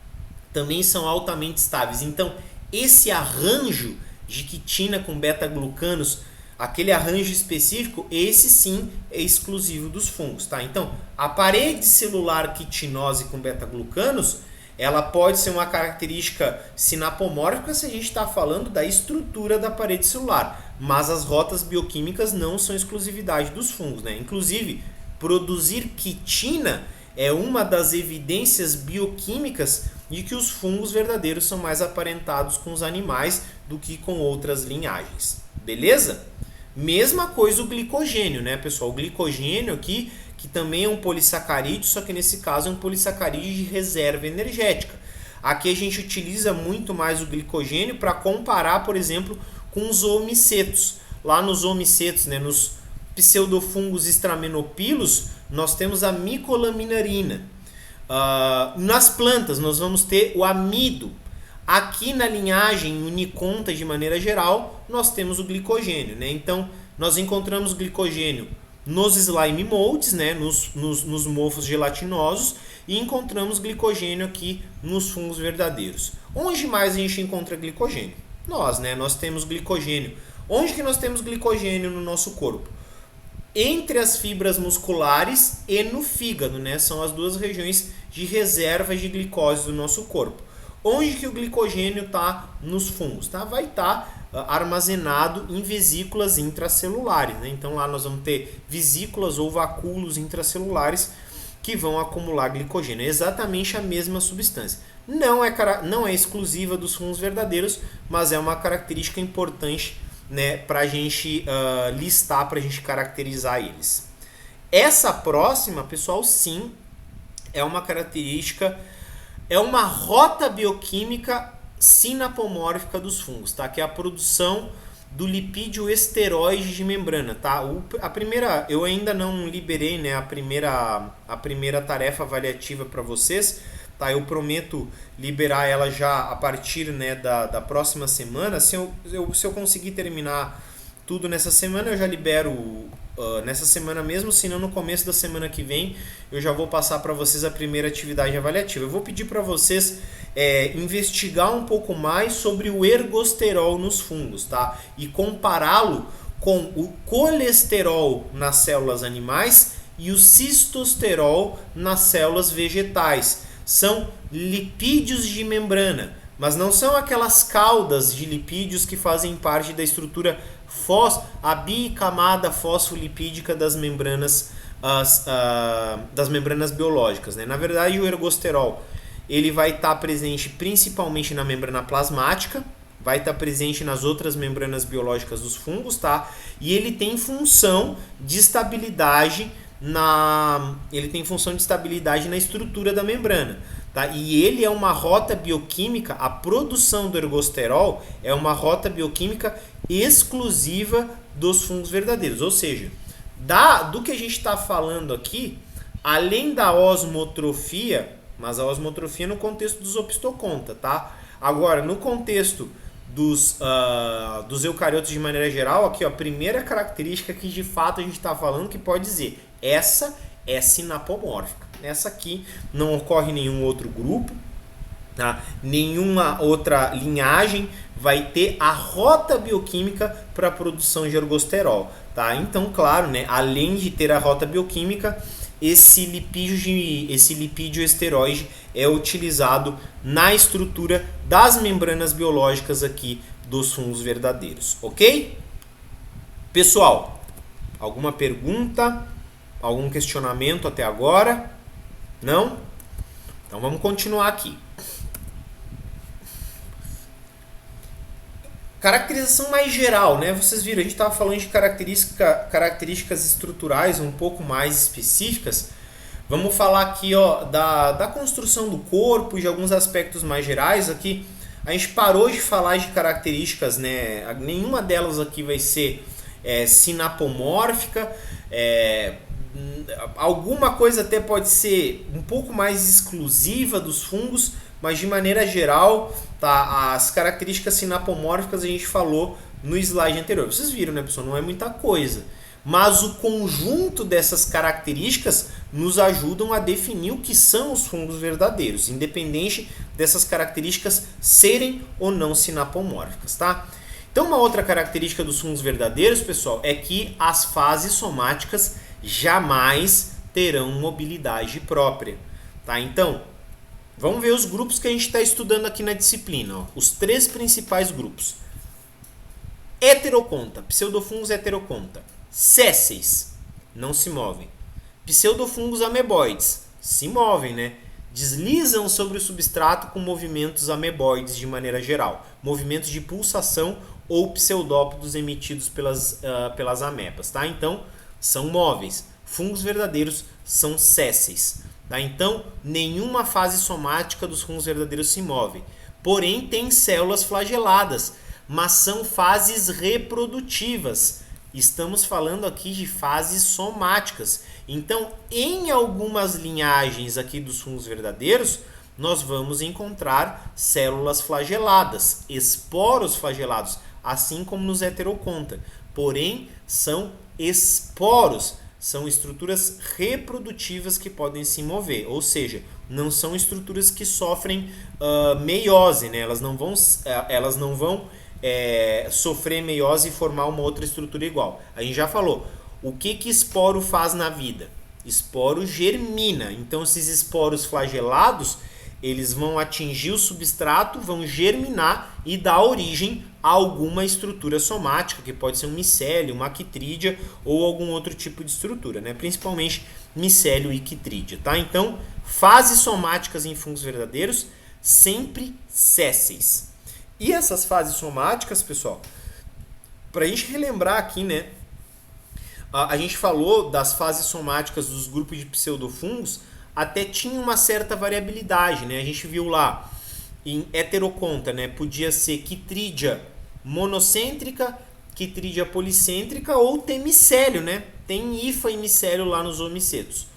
Também são altamente estáveis. Então, esse arranjo de quitina com beta-glucanos, aquele arranjo específico, esse sim é exclusivo dos fungos, tá? Então, a parede celular quitinose com beta-glucanos, ela pode ser uma característica sinapomórfica se a gente está falando da estrutura da parede celular, mas as rotas bioquímicas não são exclusividade dos fungos, né? Inclusive, produzir quitina é uma das evidências bioquímicas de que os fungos verdadeiros são mais aparentados com os animais do que com outras linhagens. Beleza? Mesma coisa o glicogênio, né, pessoal? O glicogênio aqui, que também é um polissacarídeo, só que nesse caso é um polissacarídeo de reserva energética. Aqui a gente utiliza muito mais o glicogênio para comparar, por exemplo, com os zoomicetos. Lá nos zoomicetos, né, nos pseudofungos estramenopilos, nós temos a micolaminarina. Nas plantas, nós vamos ter o amido. Aqui na linhagem Uniconta, de maneira geral, nós temos o glicogênio, né? Então, nós encontramos glicogênio nos slime molds, né? nos mofos gelatinosos, e encontramos glicogênio aqui nos fungos verdadeiros. Onde mais a gente encontra glicogênio? Nós temos glicogênio. Onde que nós temos glicogênio no nosso corpo? Entre as fibras musculares e no fígado, né? São as duas regiões de reserva de glicose do nosso corpo. Onde que o glicogênio está nos fungos? Tá? Vai estar armazenado em vesículas intracelulares, né? Então lá nós vamos ter vesículas ou vacúolos intracelulares que vão acumular glicogênio. É exatamente a mesma substância. Não é exclusiva dos fungos verdadeiros, mas é uma característica importante, né, para a gente listar, para a gente caracterizar eles. Essa próxima, pessoal, sim, é uma característica, é uma rota bioquímica sinapomórfica dos fungos, tá? Que é a produção do lipídio esteroide de membrana, tá? A primeira, eu ainda não liberei, né, a primeira tarefa avaliativa para vocês, tá? Eu prometo liberar ela já a partir, né, da próxima semana. Se eu conseguir terminar tudo nessa semana, eu já libero nessa semana mesmo, senão no começo da semana que vem eu já vou passar para vocês a primeira atividade avaliativa. Eu vou pedir para vocês investigar um pouco mais sobre o ergosterol nos fungos, tá? E compará-lo com o colesterol nas células animais e o cistosterol nas células vegetais. São lipídios de membrana, mas não são aquelas caudas de lipídios que fazem parte da estrutura a bicamada fosfolipídica das membranas biológicas, né? Na verdade, o ergosterol ele vai estar presente principalmente na membrana plasmática, vai estar presente nas outras membranas biológicas dos fungos, tá? E ele tem função de estabilidade na estrutura da membrana, tá? E ele é uma rota bioquímica, a produção do ergosterol é uma rota bioquímica exclusiva dos fungos verdadeiros, ou seja, do que a gente está falando aqui, além da osmotrofia, mas a osmotrofia no contexto dos opisthoconta, tá? Agora, no contexto dos eucariotos de maneira geral, aqui ó, a primeira característica que de fato a gente está falando que pode dizer, essa é sinapomórfica. Essa aqui não ocorre em nenhum outro grupo, tá? Nenhuma outra linhagem vai ter a rota bioquímica para a produção de ergosterol, tá? Então, claro, né, além de ter a rota bioquímica, esse lipídio esteroide é utilizado na estrutura das membranas biológicas aqui dos fungos verdadeiros, ok? Pessoal, alguma pergunta? Algum questionamento até agora? Não? Então vamos continuar aqui. Caracterização mais geral, né? Vocês viram, a gente estava falando de características estruturais um pouco mais específicas. Vamos falar aqui, ó, da construção do corpo e de alguns aspectos mais gerais. Aqui a gente parou de falar de características, né? Nenhuma delas aqui vai ser sinapomórfica. Alguma coisa até pode ser um pouco mais exclusiva dos fungos, mas de maneira geral, tá, as características sinapomórficas a gente falou no slide anterior. Vocês viram, né, pessoal? Não é muita coisa. Mas o conjunto dessas características nos ajudam a definir o que são os fungos verdadeiros, independente dessas características serem ou não sinapomórficas, tá? Então, uma outra característica dos fungos verdadeiros, pessoal, é que as fases somáticas jamais terão mobilidade própria, tá? Então, vamos ver os grupos que a gente está estudando aqui na disciplina, ó. Os 3 principais grupos. Heteroconta, pseudofungos heteroconta. Sésseis, não se movem. Pseudofungos ameboides, Se movem, né? Deslizam sobre o substrato com movimentos ameboides de maneira geral, movimentos de pulsação ou pseudópodos emitidos pelas amebas, tá? Então, são móveis. Fungos verdadeiros são sésseis, tá? Então, nenhuma fase somática dos fungos verdadeiros se move. Porém, tem células flageladas, mas são fases reprodutivas. Estamos falando aqui de fases somáticas. Então, em algumas linhagens aqui dos fungos verdadeiros, nós vamos encontrar células flageladas, esporos flagelados, assim como nos heteroconta. Porém, são esporos, são estruturas reprodutivas que podem se mover, ou seja, não são estruturas que sofrem meiose, né? Elas não vão sofrer meiose e formar uma outra estrutura igual. A gente já falou. O que esporo faz na vida? Esporo germina. Então, esses esporos flagelados, eles vão atingir o substrato, vão germinar e dar origem a alguma estrutura somática, que pode ser um micélio, uma quitrídea ou algum outro tipo de estrutura, né? Principalmente micélio e quitrídea, tá? Então, fases somáticas em fungos verdadeiros sempre sésseis. E essas fases somáticas, pessoal, para a gente relembrar aqui, né? A gente falou das fases somáticas dos grupos de pseudofungos, até tinha uma certa variabilidade, né? A gente viu lá em heteroconta, né? Podia ser quitrídea monocêntrica, quitrídea policêntrica ou tem micélio, né? Tem hifa e micélio lá nos omicetos.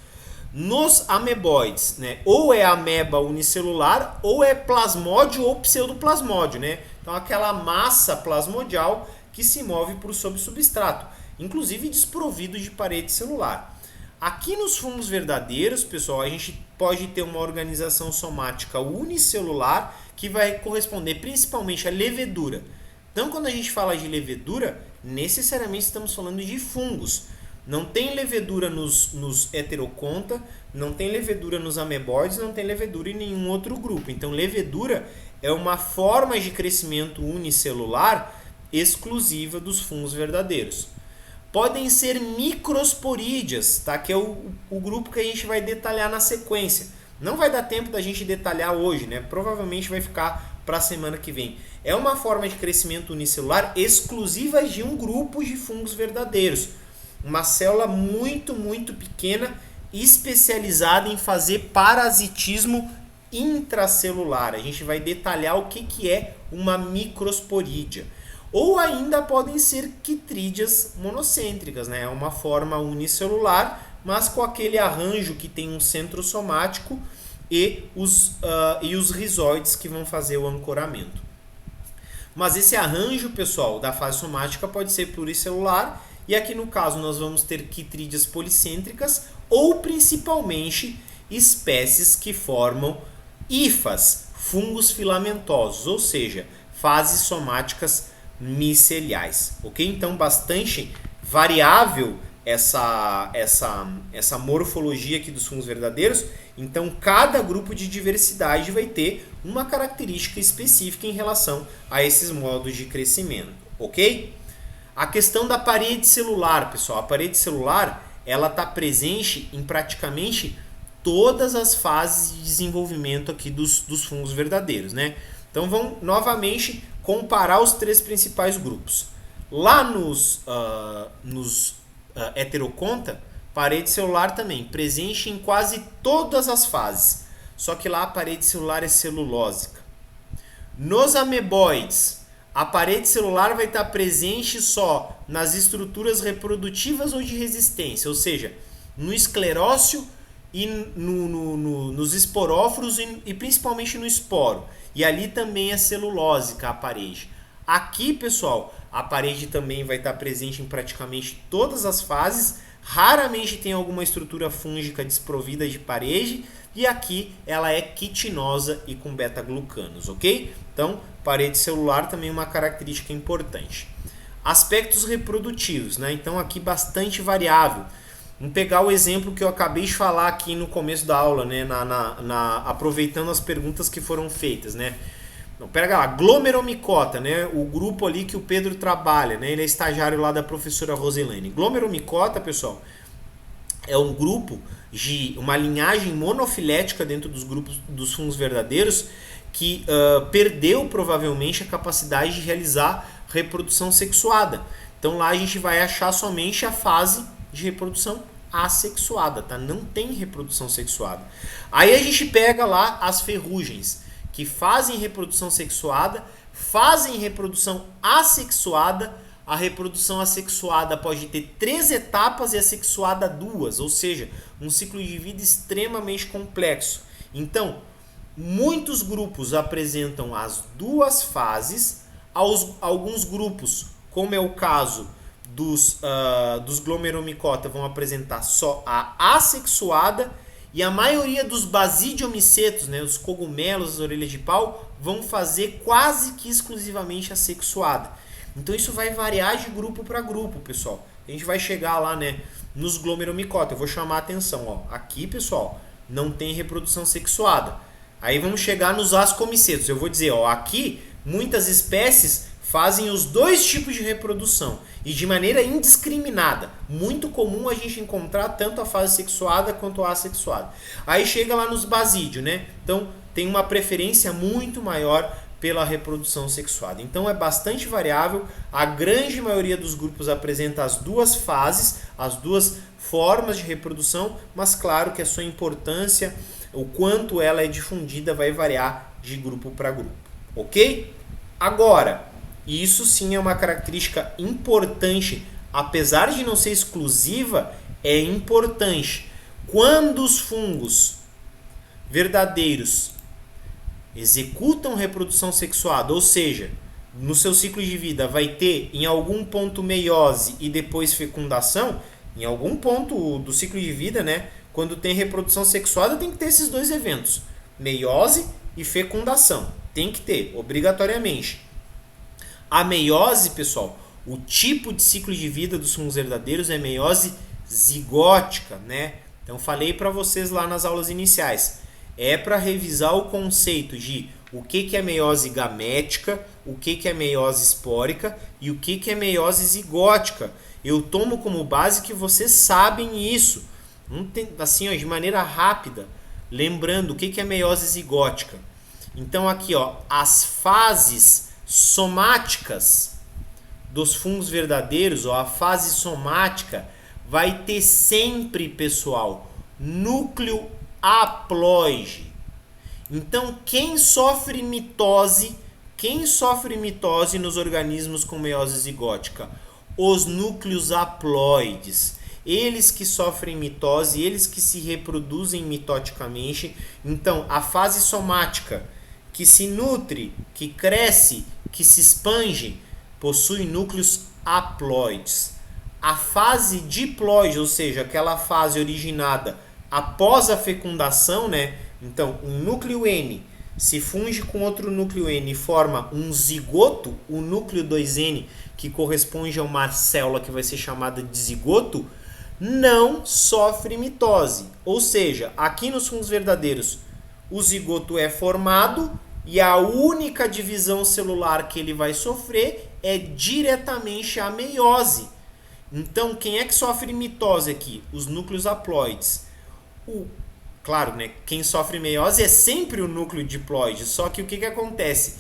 Nos ameboides, né? Ou é ameba unicelular, ou é plasmódio ou pseudoplasmódio, né? Então aquela massa plasmodial que se move por sob substrato, inclusive desprovido de parede celular. Aqui nos fungos verdadeiros, pessoal, a gente pode ter uma organização somática unicelular que vai corresponder principalmente à levedura. Então, quando a gente fala de levedura, necessariamente estamos falando de fungos. Não tem levedura nos heteroconta, não tem levedura nos ameboides, não tem levedura em nenhum outro grupo. Então, levedura é uma forma de crescimento unicelular exclusiva dos fungos verdadeiros. Podem ser microsporídeas, tá? Que é o grupo que a gente vai detalhar na sequência. Não vai dar tempo da gente detalhar hoje, né? Provavelmente vai ficar para a semana que vem. É uma forma de crescimento unicelular exclusiva de um grupo de fungos verdadeiros. Uma célula muito, muito pequena, especializada em fazer parasitismo intracelular. A gente vai detalhar o que é uma microsporídea. Ou ainda podem ser quitrídeas monocêntricas, né? É uma forma unicelular, mas com aquele arranjo que tem um centro somático e os rizóides que vão fazer o ancoramento. Mas esse arranjo, pessoal, da fase somática pode ser pluricelular, e aqui no caso nós vamos ter quitrídeas policêntricas ou principalmente espécies que formam hifas, fungos filamentosos, ou seja, fases somáticas miceliais, ok? Então, bastante variável essa morfologia aqui dos fungos verdadeiros. Então, cada grupo de diversidade vai ter uma característica específica em relação a esses modos de crescimento, ok? A questão da parede celular, pessoal. A parede celular, ela está presente em praticamente todas as fases de desenvolvimento aqui dos fungos verdadeiros, né? Então, vamos novamente comparar os três principais grupos. Lá nos heteroconta, parede celular também, presente em quase todas as fases. Só que lá a parede celular é celulósica. Nos ameboides, a parede celular vai estar presente só nas estruturas reprodutivas ou de resistência, ou seja, no esclerócio e nos esporóforos e principalmente no esporo. E ali também é celulósica a parede. Aqui, pessoal, a parede também vai estar presente em praticamente todas as fases. Raramente tem alguma estrutura fúngica desprovida de parede. E aqui ela é quitinosa e com beta-glucanos, ok? Então, parede celular também é uma característica importante. Aspectos reprodutivos, né? Então, aqui bastante variável. Vamos pegar o exemplo que eu acabei de falar aqui no começo da aula, né? Aproveitando as perguntas que foram feitas, né? Então, pega lá, glomeromicota, né? O grupo ali que o Pedro trabalha, né? Ele é estagiário lá da professora Roselane. Glomeromicota, pessoal, é um grupo de uma linhagem monofilética dentro dos grupos dos fungos verdadeiros que perdeu provavelmente a capacidade de realizar reprodução sexuada. Então lá a gente vai achar somente a fase de reprodução assexuada, tá? Não tem reprodução sexuada. Aí a gente pega lá as ferrugens, que fazem reprodução sexuada, fazem reprodução assexuada. A reprodução assexuada pode ter 3 etapas e a sexuada 2, ou seja, um ciclo de vida extremamente complexo. Então, muitos grupos apresentam as 2 fases, alguns grupos, como é o caso dos glomeromicota, vão apresentar só a assexuada, e a maioria dos basidiomicetos, né, os cogumelos, as orelhas de pau, vão fazer quase que exclusivamente a sexuada. Então isso vai variar de grupo para grupo, pessoal. A gente vai chegar lá, né, nos glomeromicota. Eu vou chamar a atenção, ó. Aqui, pessoal, não tem reprodução sexuada. Aí vamos chegar nos ascomicetos. Eu vou dizer, ó, aqui muitas espécies fazem os 2 tipos de reprodução e de maneira indiscriminada. Muito comum a gente encontrar tanto a fase sexuada quanto a assexuada. Aí chega lá nos basídeos, né? Então tem uma preferência muito maior pela reprodução sexuada. Então é bastante variável. A grande maioria dos grupos apresenta as 2 fases, as 2 formas de reprodução, mas claro que a sua importância, o quanto ela é difundida, vai variar de grupo para grupo. Ok? Agora, isso sim é uma característica importante, apesar de não ser exclusiva, é importante. Quando os fungos verdadeiros executam reprodução sexuada, ou seja, no seu ciclo de vida vai ter em algum ponto meiose e depois fecundação, em algum ponto do ciclo de vida, né, quando tem reprodução sexuada tem que ter esses 2 eventos, meiose e fecundação, tem que ter, obrigatoriamente. A meiose, pessoal, o tipo de ciclo de vida dos fungos verdadeiros é meiose zigótica, né? Então falei para vocês lá nas aulas iniciais. É para revisar o conceito de o que é meiose gamética, o que é meiose espórica e o que é meiose zigótica. Eu tomo como base que vocês sabem isso. Assim, ó, de maneira rápida, lembrando o que é meiose zigótica. Então aqui, ó, as fases somáticas dos fungos verdadeiros, ó, a fase somática vai ter sempre, pessoal, núcleo haploide. Então, quem sofre mitose nos organismos com meiose zigótica? Os núcleos haploides. Eles que sofrem mitose, eles que se reproduzem mitoticamente. Então, a fase somática, que se nutre, que cresce, que se expande, possui núcleos haploides. A fase diploide, ou seja, aquela fase originada após a fecundação, né? Então, um núcleo N se funde com outro núcleo N e forma um zigoto, o núcleo 2N, que corresponde a uma célula que vai ser chamada de zigoto, não sofre mitose. Ou seja, aqui nos fungos verdadeiros, o zigoto é formado e a única divisão celular que ele vai sofrer é diretamente a meiose. Então, quem é que sofre mitose aqui? Os núcleos haploides. Claro, né? Quem sofre meiose é sempre o núcleo diploide, só que o que acontece?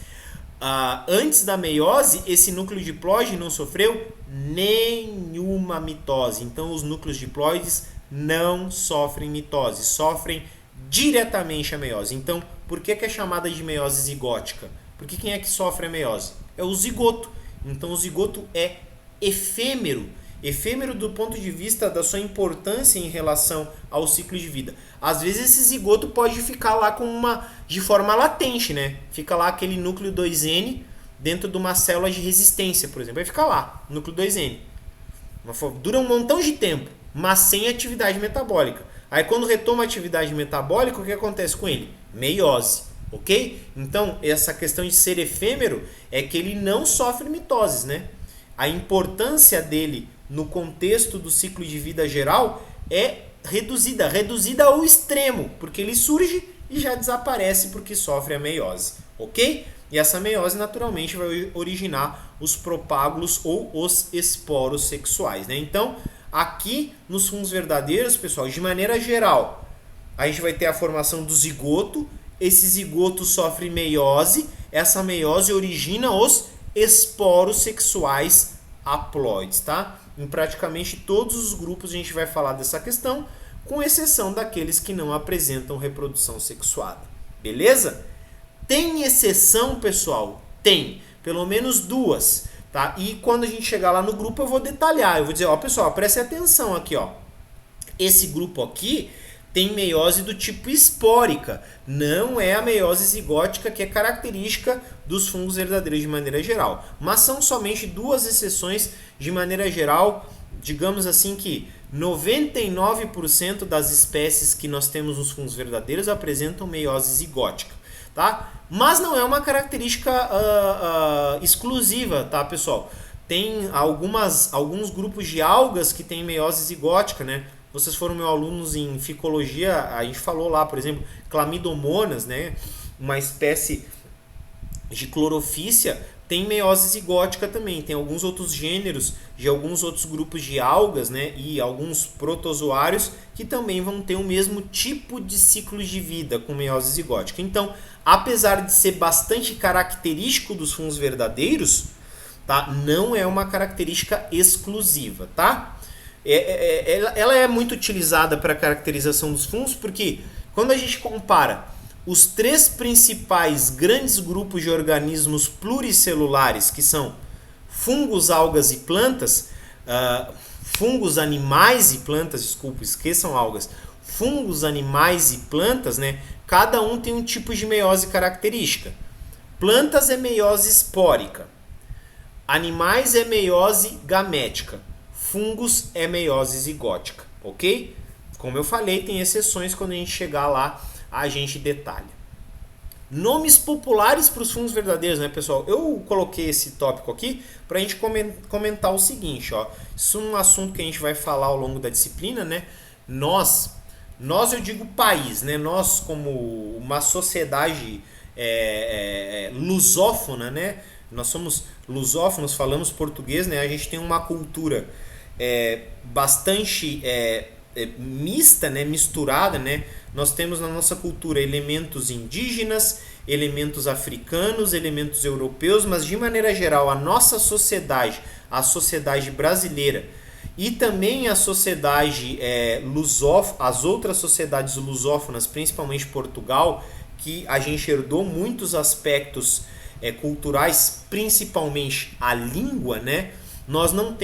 Antes da meiose, esse núcleo diploide não sofreu nenhuma mitose. Então, os núcleos diploides não sofrem mitose, sofrem diretamente a meiose. Então, por que é chamada de meiose zigótica? Porque quem é que sofre a meiose? É o zigoto. Então, o zigoto é efêmero. Efêmero do ponto de vista da sua importância em relação ao ciclo de vida. Às vezes esse zigoto pode ficar lá de forma latente, né? Fica lá aquele núcleo 2N dentro de uma célula de resistência, por exemplo. Vai ficar lá, núcleo 2N. Dura um montão de tempo, mas sem atividade metabólica. Aí quando retoma a atividade metabólica, o que acontece com ele? Meiose, ok? Então, essa questão de ser efêmero é que ele não sofre mitoses, né? A importância dele no contexto do ciclo de vida geral é reduzida ao extremo, porque ele surge e já desaparece porque sofre a meiose, ok? E essa meiose naturalmente vai originar os propágulos ou os esporos sexuais, né? Então, Aqui nos fungos verdadeiros, pessoal, de maneira geral, a gente vai ter a formação do zigoto. Esse zigoto sofre meiose. Essa meiose origina os esporos sexuais haploides, tá? Em praticamente todos os grupos a gente vai falar dessa questão, com exceção daqueles que não apresentam reprodução sexuada. Beleza? Tem exceção, pessoal? Tem. Pelo menos duas, tá? E quando a gente chegar lá no grupo eu vou detalhar. Eu vou dizer, ó, pessoal, preste atenção aqui, ó. Esse grupo aqui tem meiose do tipo espórica. Não é a meiose zigótica que é característica dos fungos verdadeiros de maneira geral. Mas são somente duas exceções de maneira geral. Digamos assim que 99% das espécies que nós temos nos fungos verdadeiros apresentam meiose zigótica, tá? Mas não é uma característica exclusiva, tá, pessoal? Tem alguns grupos de algas que têm meiose zigótica, né? Vocês foram meus alunos em ficologia, a gente falou lá, por exemplo, Clamidomonas, né? Uma espécie de clorofícia, tem meiose zigótica também. Tem alguns outros gêneros de alguns outros grupos de algas, né? E alguns protozoários que também vão ter o mesmo tipo de ciclo de vida com meiose zigótica. Então, apesar de ser bastante característico dos fungos verdadeiros, tá? Não é uma característica exclusiva, tá? Ela é muito utilizada para a caracterização dos fungos porque quando a gente compara os três principais grandes grupos de organismos pluricelulares, que são fungos, algas e plantas, fungos, animais e plantas, desculpa, esqueçam algas, fungos, animais e plantas, né? Cada um tem um tipo de meiose característica. Plantas é meiose espórica, animais é meiose gamética, fungos é meiose zigótica, ok? Como eu falei, tem exceções, quando a gente chegar lá, a gente detalha. Nomes populares para os fungos verdadeiros, né, pessoal? Eu coloquei esse tópico aqui para a gente comentar o seguinte, ó. Isso é um assunto que a gente vai falar ao longo da disciplina, né? Nós eu digo país, né? Nós como uma sociedade lusófona, né? Nós somos lusófonos, falamos português, né? A gente tem uma cultura bastante mista, né? Misturada, né? Nós temos na nossa cultura elementos indígenas, elementos africanos, elementos europeus, mas de maneira geral a nossa sociedade, a sociedade brasileira e também a sociedade as outras sociedades lusófonas, principalmente Portugal, que a gente herdou muitos aspectos culturais, principalmente a língua, né? Nós não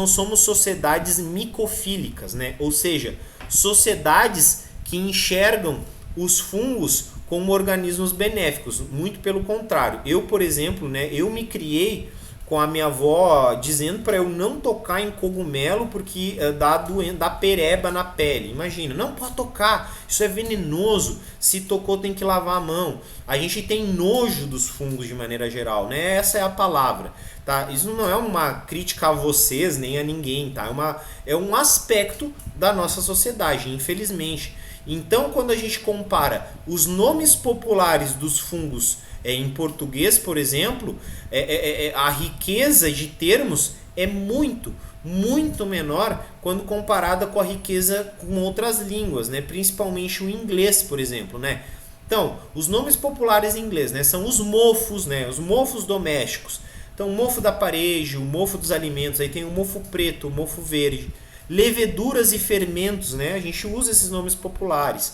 somos sociedades micofílicas, né? Ou seja, sociedades que enxergam os fungos como organismos benéficos. Muito pelo contrário. Eu, por exemplo, né, eu me criei com a minha avó dizendo para eu não tocar em cogumelo porque dá pereba na pele. Imagina, não pode tocar, isso é venenoso, se tocou tem que lavar a mão. A gente tem nojo dos fungos de maneira geral, né? Essa é a palavra, tá? Isso não é uma crítica a vocês nem a ninguém, tá? É um aspecto da nossa sociedade, infelizmente. Então, quando a gente compara os nomes populares dos fungos em português, por exemplo, a riqueza de termos é muito menor quando comparada com a riqueza com outras línguas, né? Principalmente o inglês, por exemplo, né? Então, os nomes populares em inglês, né, são os mofos, né? Os mofos domésticos. Então, o mofo da parede, o mofo dos alimentos, aí tem o mofo preto, o mofo verde. Leveduras e fermentos, né? A gente usa esses nomes populares.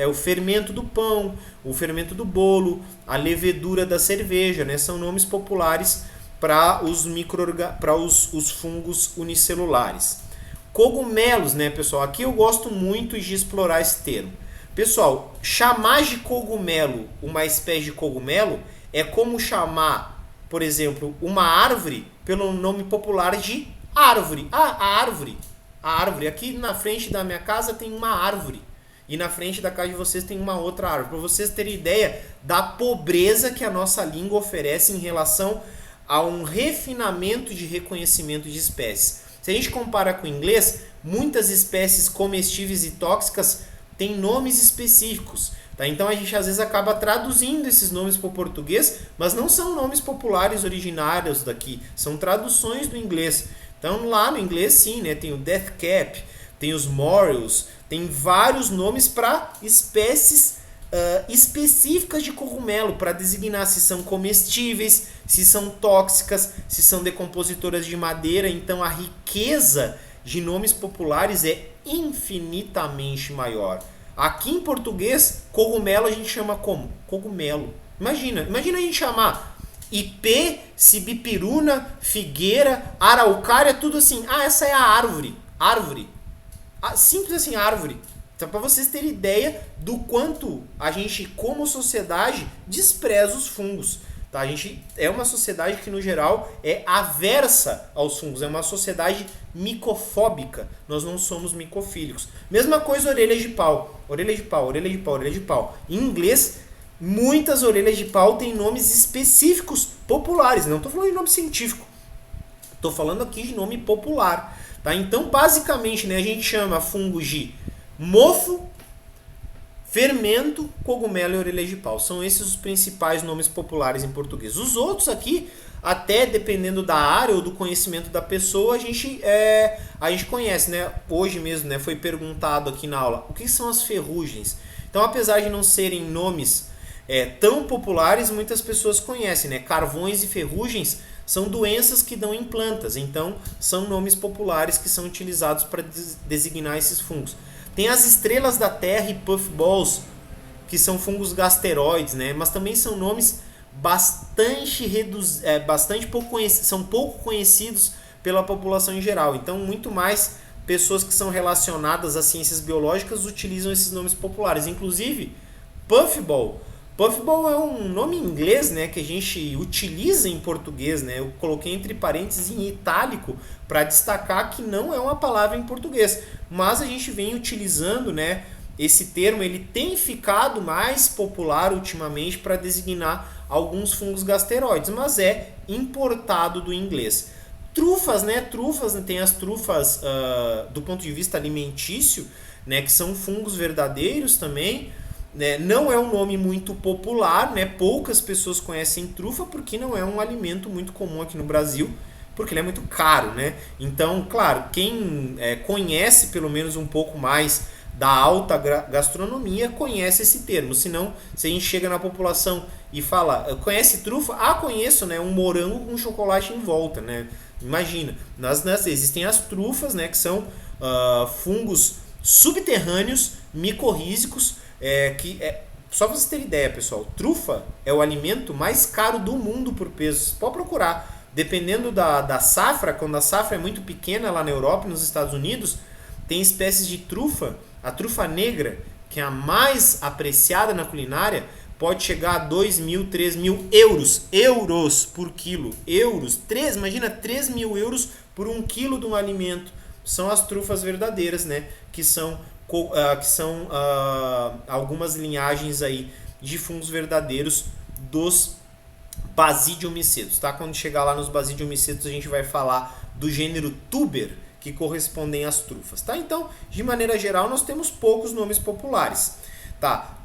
O fermento do pão, o fermento do bolo, a levedura da cerveja, né? São nomes populares para os fungos unicelulares. Cogumelos, né, pessoal? Aqui eu gosto muito de explorar esse termo. Pessoal, chamar de cogumelo uma espécie de cogumelo é como chamar, por exemplo, uma árvore pelo nome popular de árvore. A árvore. A árvore. Aqui na frente da minha casa tem uma árvore. E na frente da casa de vocês tem uma outra árvore. Para vocês terem ideia da pobreza que a nossa língua oferece em relação a um refinamento de reconhecimento de espécies. Se a gente compara com o inglês, muitas espécies comestíveis e tóxicas têm nomes específicos. Tá? Então a gente às vezes acaba traduzindo esses nomes para o português, mas não são nomes populares originários daqui. São traduções do inglês. Então lá no inglês sim, né? Tem o Death Cap, tem os Morels, tem vários nomes para espécies específicas de cogumelo, para designar se são comestíveis, se são tóxicas, se são decompositoras de madeira. Então a riqueza de nomes populares é infinitamente maior. Aqui em português, cogumelo a gente chama como? Cogumelo. Imagina a gente chamar ipê, sibipiruna, figueira, araucária, tudo assim. Ah, essa é a árvore. Árvore. Simples assim, árvore. Então, para vocês terem ideia do quanto a gente, como sociedade, despreza os fungos. Tá? A gente é uma sociedade que, no geral, é aversa aos fungos. É uma sociedade micofóbica. Nós não somos micofílicos. Mesma coisa, orelha de pau. Orelha de pau, orelha de pau, orelha de pau. Em inglês, muitas orelhas de pau têm nomes específicos populares. Não estou falando de nome científico. Estou falando aqui de nome popular. Tá? Então, basicamente, né, a gente chama fungos de mofo, fermento, cogumelo e orelha de pau. São esses os principais nomes populares em português. Os outros aqui, até dependendo da área ou do conhecimento da pessoa, a gente conhece, né? Hoje mesmo, né, foi perguntado aqui na aula, o que são as ferrugens? Então, apesar de não serem nomes tão populares, muitas pessoas conhecem, né? Carvões e ferrugens são doenças que dão em plantas, então são nomes populares que são utilizados para designar esses fungos. Tem as estrelas da terra e puffballs, que são fungos gasteroides, né? Mas também são nomes são pouco conhecidos pela população em geral. Então, muito mais pessoas que são relacionadas às ciências biológicas utilizam esses nomes populares. Inclusive, puffball. Puffball é um nome em inglês, né, que a gente utiliza em português, né? Eu coloquei entre parênteses em itálico para destacar que não é uma palavra em português, mas a gente vem utilizando, né, esse termo. Ele tem ficado mais popular ultimamente para designar alguns fungos gasteroides, mas é importado do inglês. Trufas, né? Tem as trufas do ponto de vista alimentício, né, que são fungos verdadeiros também. Não é um nome muito popular, né? Poucas pessoas conhecem trufa porque não é um alimento muito comum aqui no Brasil, porque ele é muito caro, né? Então, claro, quem conhece pelo menos um pouco mais da alta gastronomia conhece esse termo. Senão, se a gente chega na população e fala, conhece trufa? Ah, conheço, né? Um morango com chocolate em volta, né? Imagina. Existem as trufas, né? Que são fungos subterrâneos, micorrízicos, só pra vocês terem ideia, pessoal, trufa é o alimento mais caro do mundo por peso. Você pode procurar, dependendo da safra. Quando a safra é muito pequena lá na Europa e nos Estados Unidos, tem espécies de trufa. A trufa negra, que é a mais apreciada na culinária, pode chegar a 2.000, 3.000 euros por quilo. Imagina 3.000 euros por 1 quilo de um alimento. São as trufas verdadeiras, né? Que são algumas linhagens aí de fungos verdadeiros dos Basidiomycetos, tá? Quando chegar lá nos Basidiomycetos, a gente vai falar do gênero Tuber, que correspondem às trufas, tá? Então, de maneira geral, nós temos poucos nomes populares, tá?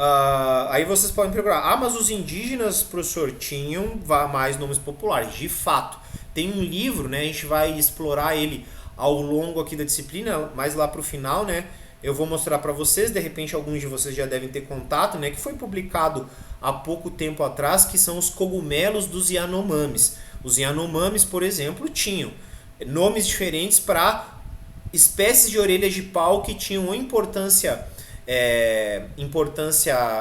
Aí vocês podem procurar, mas os indígenas, professor, tinham mais nomes populares. De fato, tem um livro, né? A gente vai explorar ele ao longo aqui da disciplina, mais lá para o final, né? Eu vou mostrar para vocês, de repente alguns de vocês já devem ter contato, né? Que foi publicado há pouco tempo atrás, que são os cogumelos dos Yanomamis. Os Yanomamis, por exemplo, tinham nomes diferentes para espécies de orelhas de pau que tinham ou importância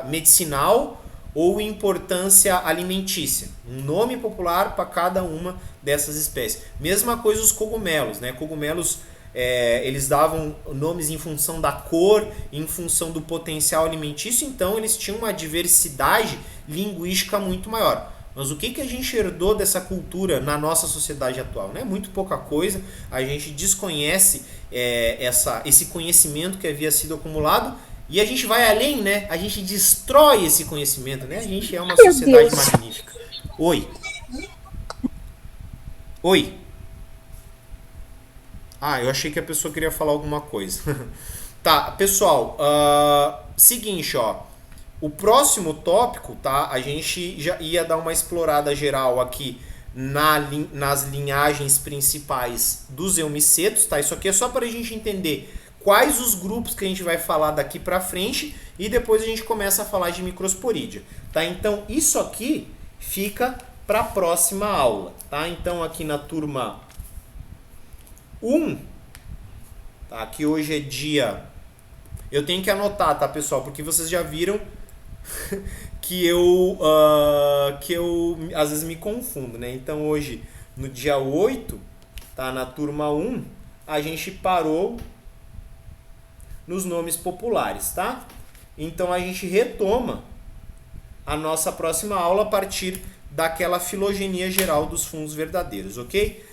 medicinal ou importância alimentícia. Um nome popular para cada uma dessas espécies. Mesma coisa os cogumelos, né? Cogumelos, eles davam nomes em função da cor, em função do potencial alimentício, então eles tinham uma diversidade linguística muito maior. Mas o que a gente herdou dessa cultura na nossa sociedade atual? Não é muito pouca coisa. A gente desconhece esse conhecimento que havia sido acumulado e a gente vai além, né? A gente destrói esse conhecimento, né? A gente é uma sociedade magnífica. Oi. Eu achei que a pessoa queria falar alguma coisa. Tá, pessoal, seguinte, ó. O próximo tópico, tá? A gente já ia dar uma explorada geral aqui nas linhagens principais dos eumicetos, tá? Isso aqui é só para a gente entender quais os grupos que a gente vai falar daqui para frente e depois a gente começa a falar de microsporídea, tá? Então, isso aqui fica para a próxima aula, tá? Então, aqui na turma 1, tá? Que hoje é dia... Eu tenho que anotar, tá, pessoal? Porque vocês já viram que eu às vezes me confundo, né? Então, hoje, no dia 8, tá? Na turma 1, a gente parou nos nomes populares, tá? Então, a gente retoma a nossa próxima aula a partir daquela filogenia geral dos fungos verdadeiros, ok?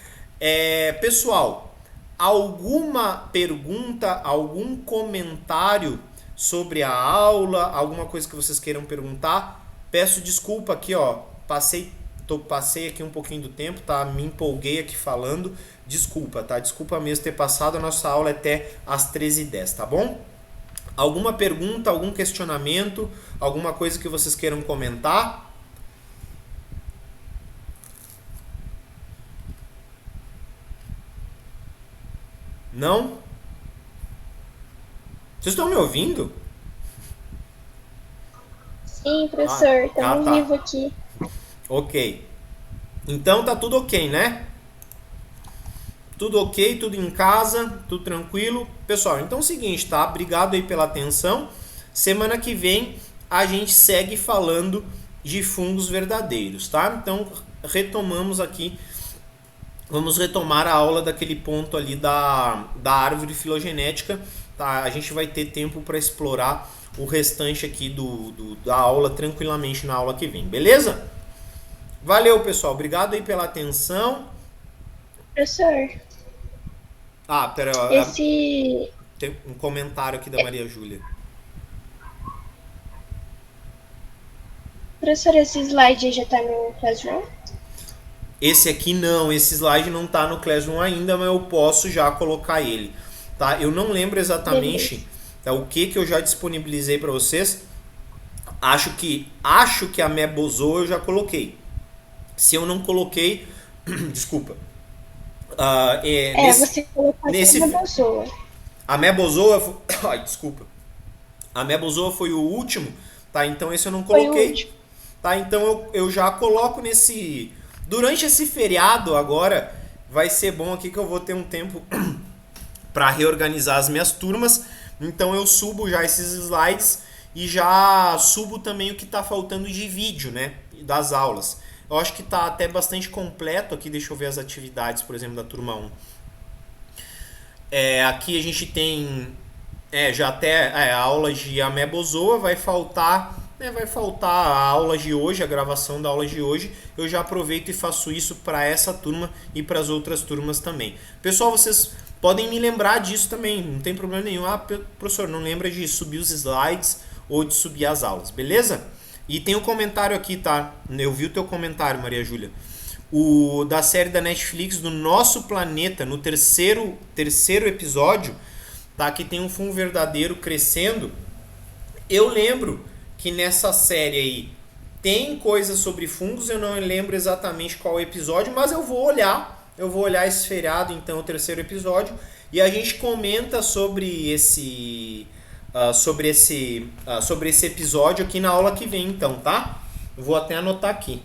Pessoal, alguma pergunta, algum comentário sobre a aula, alguma coisa que vocês queiram perguntar? Peço desculpa aqui, ó, passei aqui um pouquinho do tempo, tá? Me empolguei aqui falando, desculpa, tá? Desculpa mesmo ter passado, a nossa aula é até às 13h10, tá bom? Alguma pergunta, algum questionamento, alguma coisa que vocês queiram comentar? Não? Vocês estão me ouvindo? Sim, professor, estamos tá. vivo aqui. Ok. Então tá tudo ok, né? Tudo ok, tudo em casa, tudo tranquilo. Pessoal, então é o seguinte, tá? Obrigado aí pela atenção. Semana que vem a gente segue falando de fungos verdadeiros, tá? Então retomamos aqui, vamos retomar a aula daquele ponto ali da árvore filogenética, tá? A gente vai ter tempo para explorar o restante aqui da aula tranquilamente na aula que vem, beleza? Valeu, pessoal. Obrigado aí pela atenção. Professor, Pera, esse... tem um comentário aqui da Maria Júlia. Professor, esse slide já tá no Classroom? Esse aqui não, esse slide não tá no Classroom ainda, mas eu posso já colocar ele, tá? Eu não lembro exatamente o que eu já disponibilizei para vocês. Acho que a Mebozoa eu já coloquei. Se eu não coloquei, desculpa. Você colocou a Mebozoa. A Mebozoa, desculpa. A Mebozoa foi o último, tá? Então esse eu não coloquei, tá? Então eu já coloco nesse... Durante esse feriado agora, vai ser bom aqui que eu vou ter um tempo para reorganizar as minhas turmas. Então eu subo já esses slides e já subo também o que está faltando de vídeo, né? Das aulas. Eu acho que está até bastante completo aqui. Deixa eu ver as atividades, por exemplo, da turma 1. Aqui a gente tem já até a aula de Amebozoa. Vai faltar a aula de hoje, a gravação da aula de hoje. Eu já aproveito e faço isso para essa turma e para as outras turmas também. Pessoal, vocês podem me lembrar disso também, não tem problema nenhum. Professor, não lembra de subir os slides ou de subir as aulas, beleza? E tem um comentário aqui, tá? Eu vi o teu comentário, Maria Júlia. Da série da Netflix, do Nosso Planeta, no terceiro episódio, tá? Que tem um fungo verdadeiro crescendo. Eu lembro que nessa série aí tem coisas sobre fungos, eu não lembro exatamente qual episódio, mas eu vou olhar esse feriado, então, o terceiro episódio, e a gente comenta sobre esse episódio aqui na aula que vem, então, tá? Eu vou até anotar aqui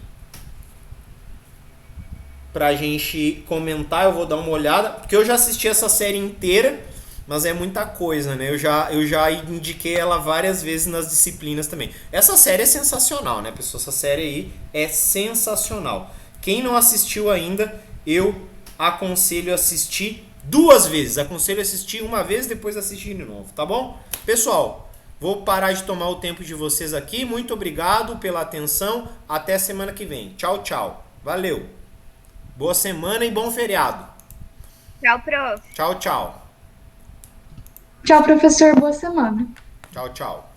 pra gente comentar. Eu vou dar uma olhada, porque eu já assisti essa série inteira, mas é muita coisa, né? Eu já indiquei ela várias vezes nas disciplinas também. Essa série é sensacional, né, pessoal? Essa série aí é sensacional. Quem não assistiu ainda, eu aconselho a assistir 2 vezes. Aconselho a assistir uma vez, depois assistir de novo, tá bom? Pessoal, vou parar de tomar o tempo de vocês aqui. Muito obrigado pela atenção. Até semana que vem. Tchau, tchau. Valeu. Boa semana e bom feriado. Tchau, prof. Tchau, tchau. Tchau, professor. Boa semana. Tchau, tchau.